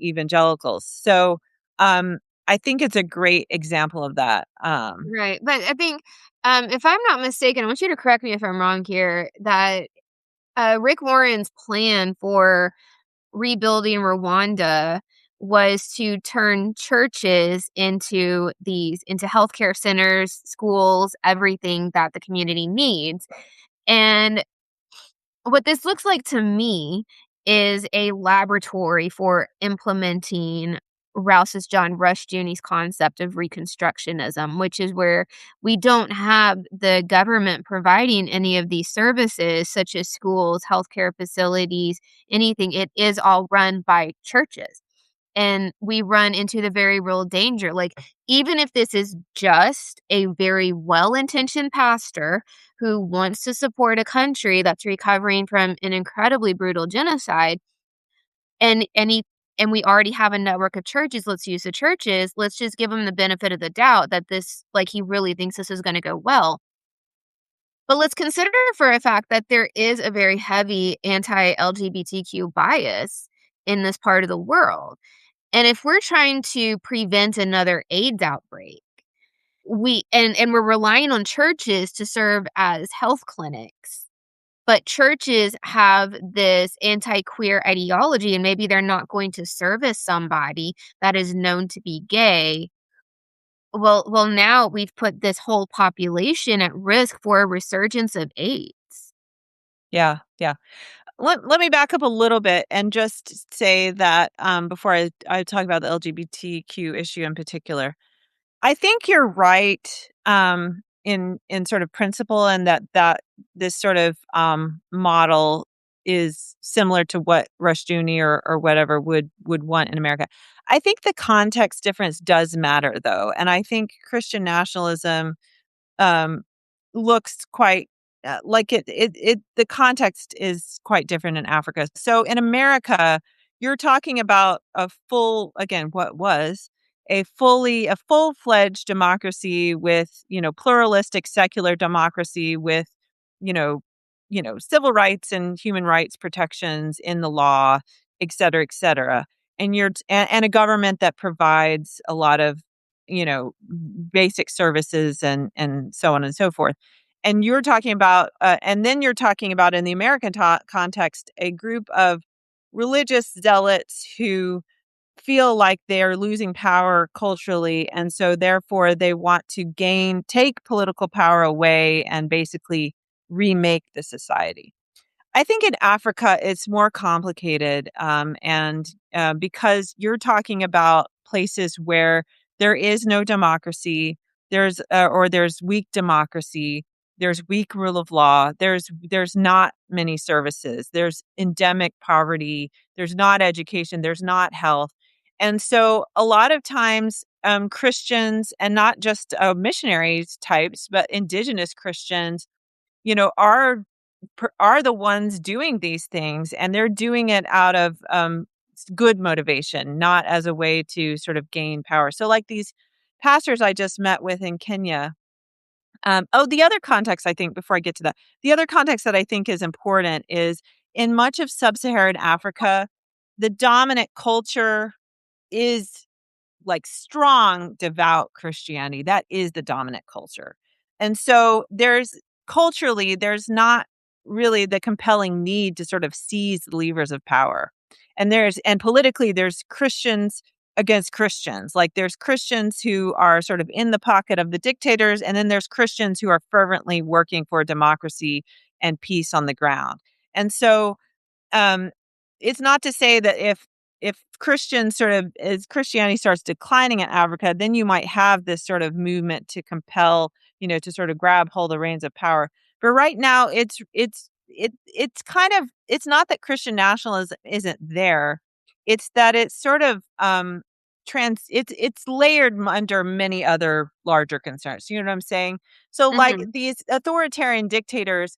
evangelicals. So I think it's a great example of that. Right. But I think, if I'm not mistaken, I want you to correct me if I'm wrong here, that Rick Warren's plan for rebuilding Rwanda was to turn churches into healthcare centers, schools, everything that the community needs. And what this looks like to me is a laboratory for implementing Rouse's John Rushdoony's concept of Reconstructionism, which is where we don't have the government providing any of these services, such as schools, healthcare facilities, anything. It is all run by churches. And we run into the very real danger. Like, even if this is just a very well intentioned pastor who wants to support a country that's recovering from an incredibly brutal genocide, and we already have a network of churches, let's use the churches, let's just give him the benefit of the doubt that this, like, he really thinks this is going to go well. But let's consider for a fact that there is a very heavy anti-LGBTQ bias in this part of the world. And if we're trying to prevent another AIDS outbreak, and we're relying on churches to serve as health clinics, but churches have this anti-queer ideology, and maybe they're not going to service somebody that is known to be gay. Well, now we've put this whole population at risk for a resurgence of AIDS. Yeah, yeah. Let me back up a little bit and just say that before I talk about the LGBTQ issue in particular, I think you're right in sort of principle, and that this sort of model is similar to what Rushdoony or whatever would want in America. I think the context difference does matter, though, and I think Christian nationalism um, looks quite like the context is quite different in Africa. So in America, you're talking about a full, again, what was a full-fledged democracy with, pluralistic secular democracy with, you know, civil rights and human rights protections in the law, et cetera, et cetera. And a government that provides a lot of, basic services and so on and so forth. And you're talking about, and then you're talking about in the American context, a group of religious zealots who feel like they're losing power culturally, and so therefore they want to take political power away and basically remake the society. I think in Africa, it's more complicated, and because you're talking about places where there is no democracy, there's weak democracy, there's weak rule of law, there's not many services, there's endemic poverty, there's not education, there's not health, and so a lot of times Christians, and not just missionaries types, but indigenous Christians, you know, are are the ones doing these things, and they're doing it out of good motivation, not as a way to sort of gain power. So, like these pastors I just met with in Kenya. The other context I think before I get to that, the other context that I think is important is in much of sub-Saharan Africa, the dominant culture is like strong, devout Christianity. That is the dominant culture. And so there's not really the compelling need to sort of seize the levers of power. And politically, there's Christians against Christians. Like there's Christians who are sort of in the pocket of the dictators, and then there's Christians who are fervently working for democracy and peace on the ground. And so um, it's not to say that if Christians sort of as Christianity starts declining in Africa, then you might have this sort of movement to compel, to sort of grab hold of the reins of power. But right now, it's kind of it's not that Christian nationalism isn't there. It's that it's sort of it's layered under many other larger concerns. You know what I'm saying? So like Mhm. these authoritarian dictators,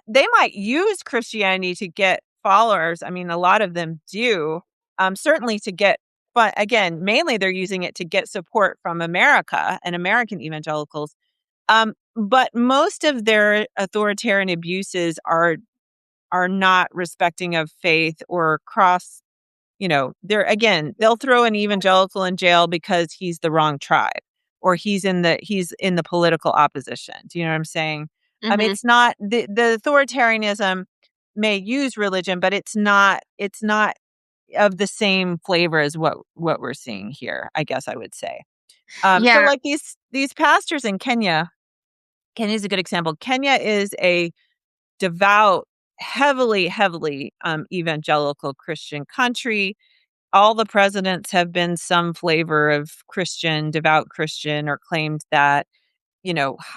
they might use Christianity to get followers. I mean, a lot of them do, certainly to get, but again, mainly they're using it to get support from America and American evangelicals. But most of their authoritarian abuses are not respecting of faith or cross. They'll throw an evangelical in jail because he's the wrong tribe or he's in the political opposition. Do you know what I'm saying? Mhm. It's not the authoritarianism may use religion, but it's not of the same flavor as what we're seeing here, I guess I would say. So Yeah. like these pastors in Kenya, Kenya's a good example. Kenya is a devout, heavily, heavily evangelical Christian country. All the presidents have been some flavor of Christian, devout Christian, or claimed that,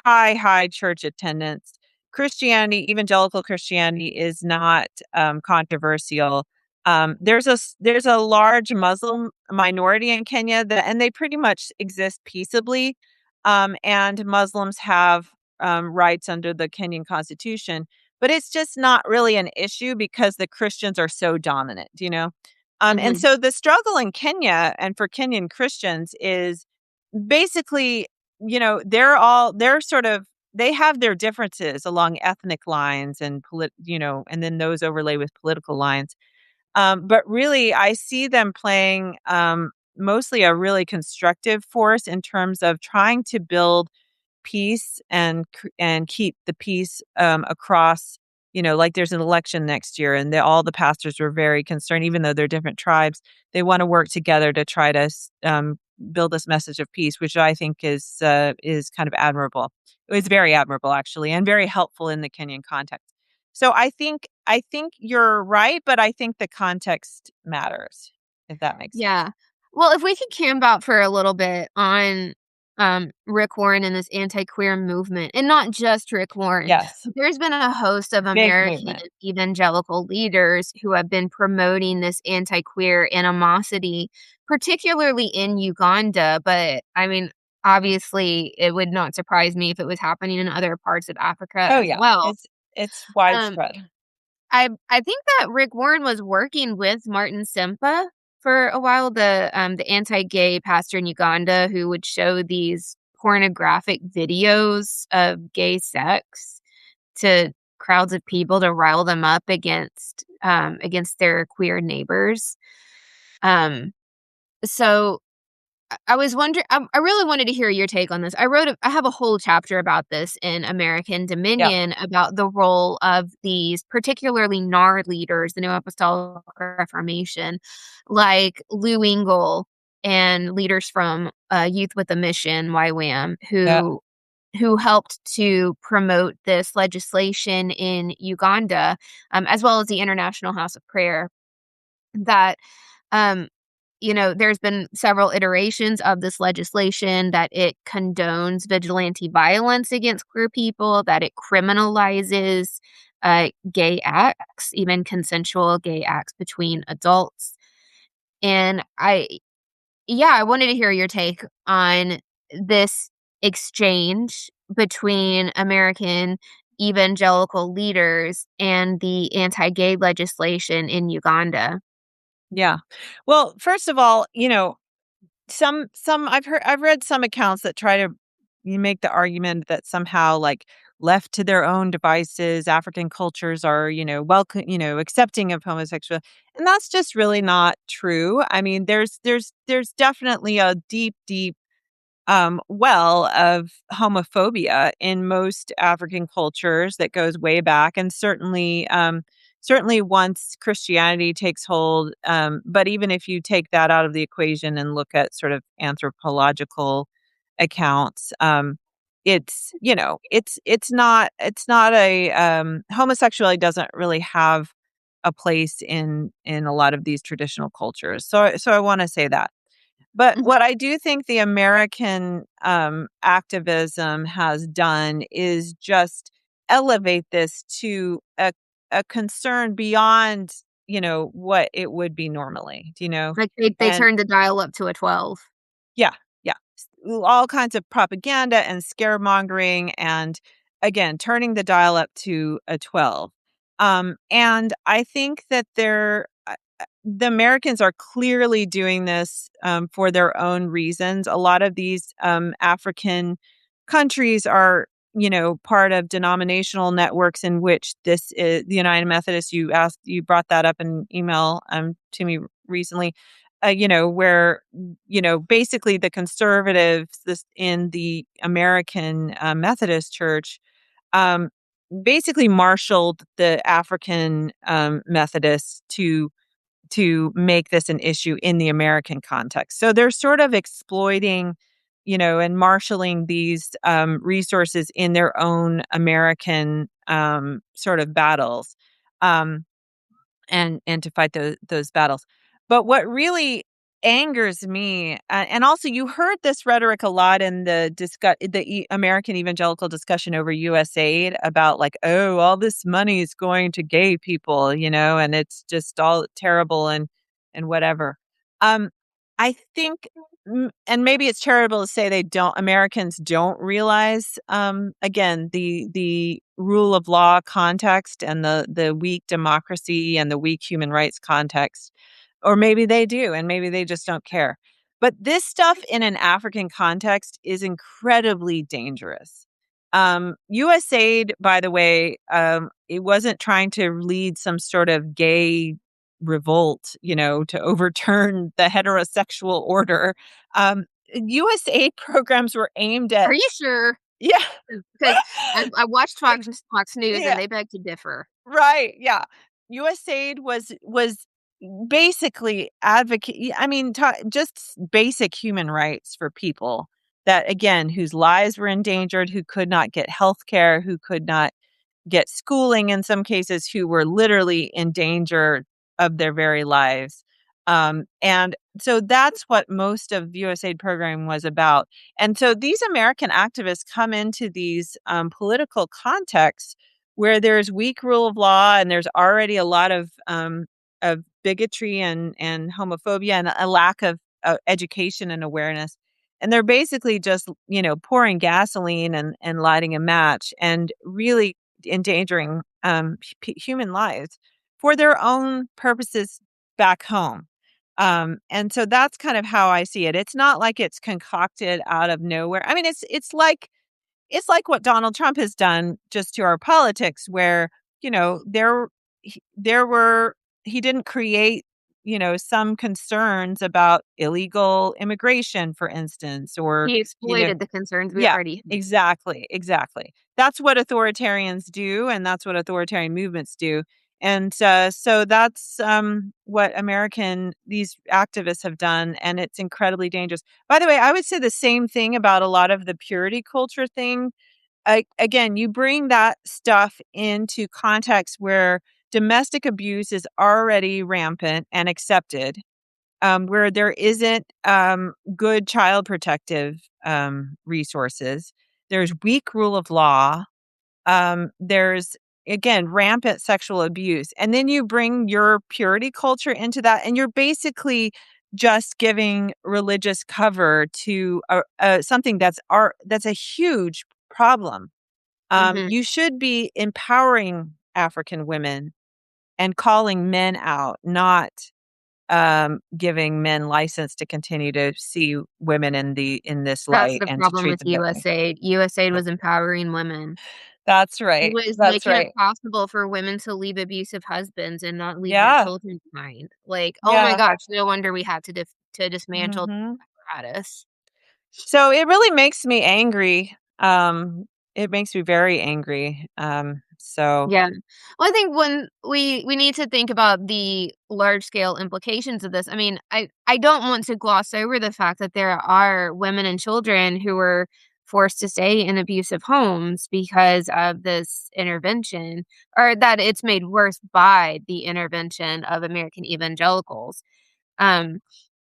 high church attendance. Christianity, evangelical Christianity is not controversial. There's a large Muslim minority in Kenya and they pretty much exist peaceably. And Muslims have rights under the Kenyan constitution, but it's just not really an issue because the Christians are so dominant, and Mhm. so the struggle in Kenya and for Kenyan Christians is basically, they're sort of they have their differences along ethnic lines and and then those overlay with political lines. But really, I see them playing mostly a really constructive force in terms of trying to build peace and keep the peace across. Like there's an election next year, and all the pastors were very concerned, even though they're different tribes. They want to work together to try to build this message of peace, which I think is kind of admirable. It was very admirable, actually, and very helpful in the Kenyan context. So I think you're right, but I think the context matters, if that makes sense. Yeah. Well, if we could camp out for a little bit on Rick Warren and this anti-queer movement, and not just Rick Warren. Yes, There's been a host of big American movement. evangelical leaders who have been promoting this anti-queer animosity, particularly in Uganda, but I mean, obviously, it would not surprise me if it was happening in other parts of Africa Oh as yeah, well. it's Um, widespread. I think that Rick Warren was working with Martin Sempa for a while, the anti-gay pastor in Uganda who would show these pornographic videos of gay sex to crowds of people to rile them up against their queer neighbors. Um, so I was wondering, I really wanted to hear your take on this. I have a whole chapter about this in American Yeah, Dominion about the role of these particularly NAR leaders, the New Apostolic Reformation, like Lou Engle and leaders from Youth with a Mission, YWAM, yeah, who helped to promote this legislation in Uganda, as well as the International House of Prayer that um, there's been several iterations of this legislation that it condones vigilante violence against queer people, that it criminalizes gay acts, even consensual gay acts between adults. And I wanted to hear your take on this exchange between American evangelical leaders and the anti-gay legislation in Uganda. yeah. Well, first of all, some I've read some accounts that try to you make the argument that somehow like left to their own devices, African cultures are, welcome, accepting of homosexuality. And that's just really not true. I mean, there's definitely a deep, deep well of homophobia in most African cultures that goes way back, and certainly once Christianity takes hold. But even if you take that out of the equation and look at sort of anthropological accounts, it's not a homosexuality doesn't really have a place in a lot of these traditional cultures. So I want to say that. But Mhm. what I do think the American, activism has done is just elevate this to a concern beyond, what it would be normally, Like, they And turned the dial up to a 12. yeah, yeah. All kinds of propaganda and scaremongering and, again, turning the dial up to a 12. And I think that the Americans are clearly doing this, for their own reasons. A lot of these, African countries are, part of denominational networks in which this is the United Methodists. You brought that up in email, to me recently. Where basically the conservatives this in the American Methodist Church um, basically marshaled the African Methodists to make this an issue in the American context. So they're sort of exploiting, and marshaling these resources in their own American sort of battles. Um, and to fight those battles. But what really angers me, and also you heard this rhetoric a lot in the American evangelical discussion over U.S. aid about like, oh, all this money is going to gay people, and it's just all terrible and whatever. Um, I think. And maybe it's charitable to say Americans don't realize, again, the rule of law context and the weak democracy and the weak human rights context. Or maybe they do, and maybe they just don't care. But this stuff in an African context is incredibly dangerous. USAID, by the way, it wasn't trying to lead some sort of gay revolt, to overturn the heterosexual order. USAID programs were aimed at Are you sure? yeah. Because I watched Fox News, and Yeah, they beg to differ. right, yeah. USAID was basically advocate I mean, just basic human rights for people that, again, whose lives were endangered, who could not get health care, who could not get schooling in some cases, who were literally in danger of their very lives. And so that's what most of USAID programming was about. And so these American activists come into these political contexts where there's weak rule of law and there's already a lot of bigotry and homophobia and a lack of education and awareness. And they're basically just, pouring gasoline and lighting a match and really endangering human lives for their own purposes back home. And so that's kind of how I see it. It's not like it's concocted out of nowhere. I mean, it's like what Donald Trump has done just to our politics, where there were he didn't create some concerns about illegal immigration, for instance, or He you know exploited the concerns we yeah, already had. exactly, exactly. That's what authoritarians do, and that's what authoritarian movements do. And so that's what these activists have done, and it's incredibly dangerous. By the way, I would say the same thing about a lot of the purity culture thing. Again, you bring that stuff into context where domestic abuse is already rampant and accepted, where there isn't good child protective resources. There's weak rule of law. There's, again, rampant sexual abuse. And then you bring your purity culture into that, and you're basically just giving religious cover to something that's a huge problem. Mhm. You should be empowering African women and calling men out, not giving men license to continue to see women in this That's light the and to problem treat with them that way. USAID. USAID was empowering women. That's It right. was That's making it right. possible for women to leave abusive husbands and not leave their Yeah. children behind. Like, oh my Yeah. gosh, no wonder we had to dismantle Mhm. the apparatus. So it really makes me angry. It makes me very angry. So Yeah. Well, I think when we need to think about the large scale implications of this. I mean, I don't want to gloss over the fact that there are women and children who were forced to stay in abusive homes because of this intervention, or that it's made worse by the intervention of American evangelicals. Um,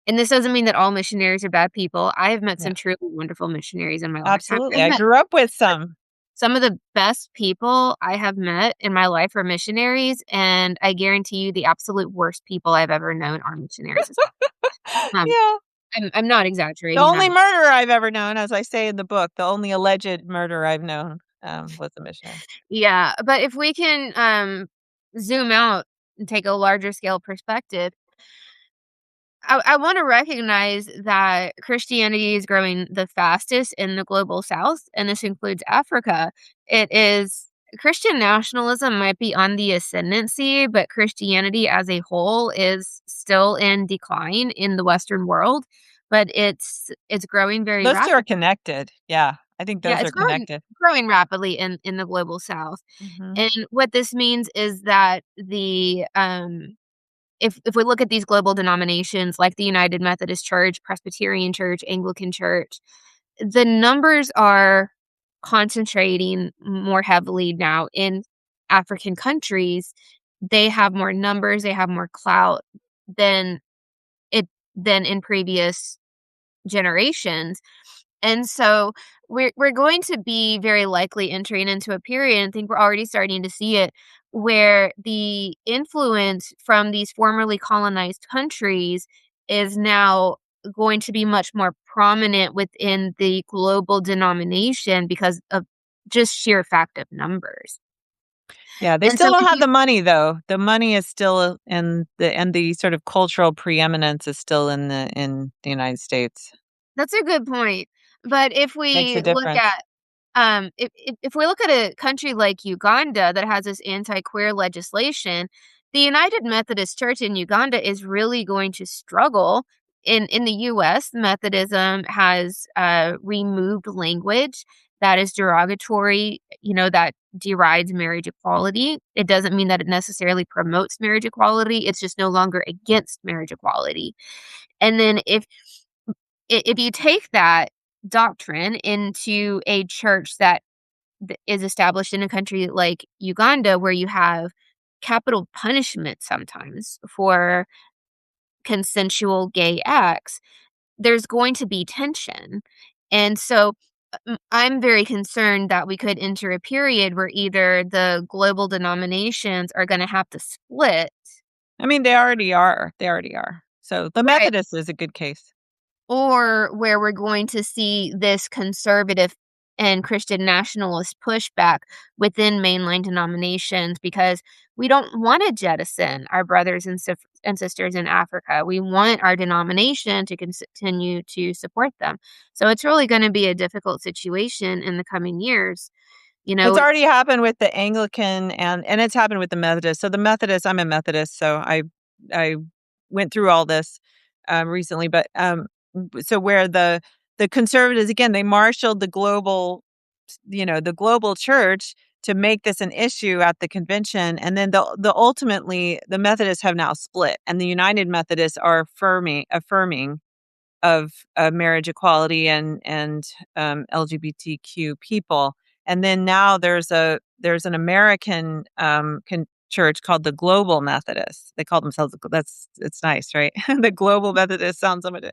and this doesn't mean that all missionaries are bad people. I have met yeah, some truly wonderful missionaries in my lifetime. absolutely. I've I met grew up with some. some of the best people I have met in my life are missionaries, and I guarantee you the absolute worst people I've ever known are missionaries as well. Yeah. I'm not The exaggerating that. only murderer I've ever known, as I say in the book, the only alleged murderer I've known was a missionary. Yeah, but if we can, zoom out and take a larger scale perspective, I wanna recognize that Christianity is growing the fastest in the global South, and this includes Africa. It is Christian nationalism might be on the ascendancy, but Christianity as a whole is still in decline in the Western world, but it's growing very Those 2 are rapidly. connected. Yeah, I think Yeah, those it's are growing connected. growing rapidly in the global South, Mhm. and what this means is that if we look at these global denominations like the United Methodist Church, Presbyterian Church, Anglican Church, the numbers are concentrating more heavily now in African countries. They have more numbers, they have more clout than it than in previous generations. And so we're going to be very likely entering into a period, and I think we're already starting to see it, where the influence from these formerly colonized countries is now going to be much more prominent within the global denomination because of just sheer fact of numbers. Yeah, they And so still don't if have you the money, though. The money is still and the sort of cultural preeminence is still in the United States. That's a good point. But if Makes a we look difference. at if we look at a country like Uganda that has this anti-queer legislation, the United Methodist Church in Uganda is really going to struggle. In the U.S., Methodism has removed language that is derogatory, that derides marriage equality. It doesn't mean that it necessarily promotes marriage equality. It's just no longer against marriage equality. And then if you take that doctrine into a church that is established in a country like Uganda, where you have capital punishment sometimes for consensual gay acts, there's going to be tension. And so I'm very concerned that we could enter a period where either the global denominations are going to have to split. I mean, they already are. They already are. So the Right. Methodist is a good case. Or where we're going to see this conservative and Christian nationalist pushback within mainline denominations, because we don't want to jettison our brothers and sisters in Africa. We want our denomination to continue to support them. So it's really going to be a difficult situation in the coming years. You It's know, already happened with the Anglican and it's happened with the Methodist. So the Methodist, I'm a Methodist, so I went through all this recently, but so where the conservatives again, they marshaled the global church to make this an issue at the convention, and then the ultimately the Methodists have now split, and the United Methodists are affirming of marriage equality and LGBTQ people. And then now there's an American church called the Global Methodists. They call themselves it's nice, right? The Global Methodist sounds limited.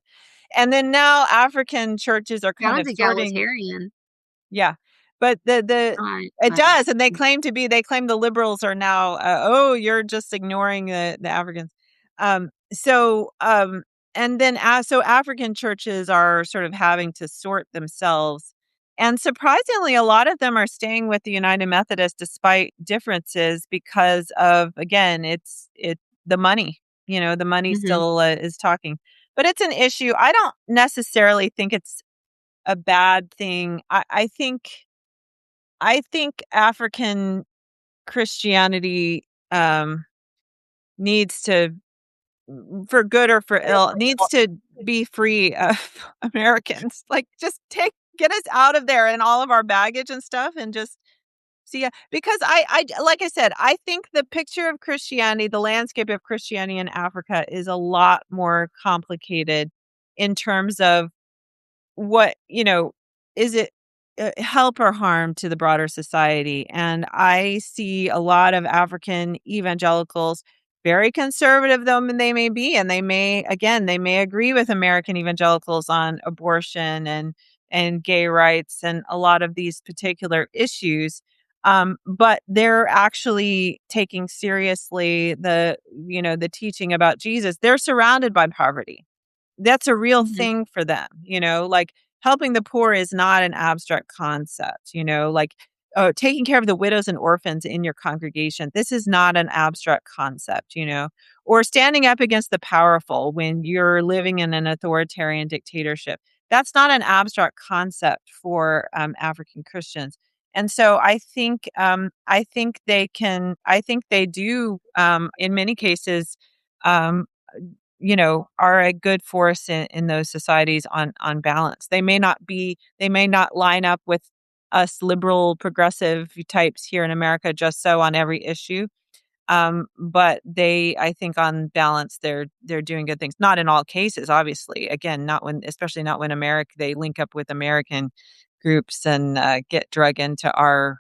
And then now African churches are kind sounds of sorting. egalitarian. Yeah. But the Right, it right. does, and they claim the liberals are now, "Oh, you're just ignoring the Africans." So, and then so African churches are sort of having to sort themselves, and surprisingly, a lot of them are staying with the United Methodist despite differences because of, again, it the money, the money Mhm. still, is talking. But it's an issue. I don't necessarily think it's a bad thing. I think African Christianity, needs to, for good or for ill, needs to be free of Americans. Like, just get us out of there and all of our baggage and stuff, and just see. Because like I said, I think the picture of Christianity, the landscape of Christianity in Africa, is a lot more complicated in terms of what, is it help or harm to the broader society? And I see a lot of African evangelicals, very conservative though they may be, and they may agree with American evangelicals on abortion and gay rights and a lot of these particular issues. But they're actually taking seriously the teaching about Jesus. They're surrounded by poverty. That's a real Mhm. thing for them, like, helping the poor is not an abstract concept, like, taking care of the widows and orphans in your congregation. This is not an abstract concept, or standing up against the powerful when you're living in an authoritarian dictatorship. That's not an abstract concept for African Christians. And so I think they do, in many cases, um, are a good force in those societies on balance. They may not line up with us liberal progressive types here in America just so on every issue. But I think on balance, they're doing good things. Not in all cases, obviously. Again, especially not when they link up with American groups and get drug into our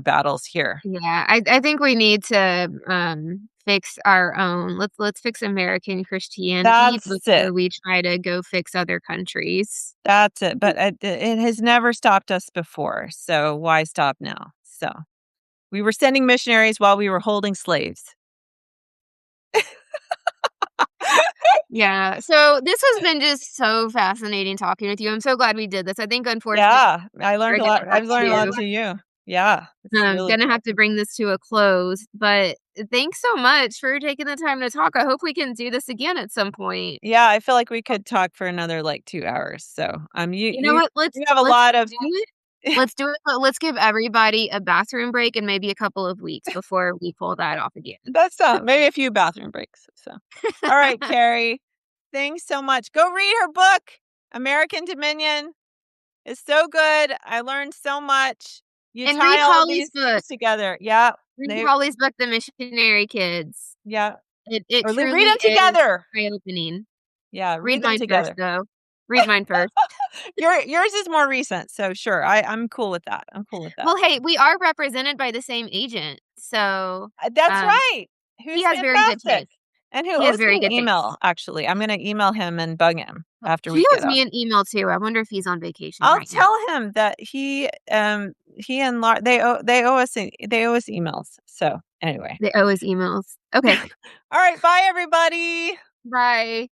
battles here. Yeah, I think we need to, fix our own let's fix American Christianity That's before it. we try to go fix other countries. That's it, but it has never stopped us before, so why stop now? So, we were sending missionaries while we were holding slaves. Yeah, so this has been just so fascinating talking with you. I'm so glad we did this. I think unfortunately Yeah, I learned we're a gonna lot. have I've learned a lot to to you. Yeah, it's really gonna cool. have to bring this to a close, but thanks so much for taking the time to talk. I hope we can do this again at some point. Yeah, I feel like we could talk for another, like, 2 hours, so, You know what? Let's you have a let's lot of do it. Let's do it. Let's give everybody a bathroom break and maybe a couple of weeks before we pull that off again. That's maybe a few bathroom breaks. So, all right, Keri, thanks so much. Go read her book, American Dominion. It's so good. I learned so much. You And tie read all of Holly's these book. things together. Yeah. Read Holly's book, The Missionary Kids. Yeah. It Or read truly them is together. eye-opening. Yeah, Read read them mine first, together. though. Read mine first. Yours is more recent, so sure. I'm cool with that. I'm cool with that. Well, hey, we are represented by the same agent, so, That's um, right. he Who's has very good fantastic. taste. And He has let's very get an good taste. email, actually. I'm gonna email him and bug him after we He get owes off. me an email too. I wonder if he's on vacation I'll right now. tell him that he and Laura they owe us emails. So anyway. They owe us emails. Okay. All right, bye everybody. Bye.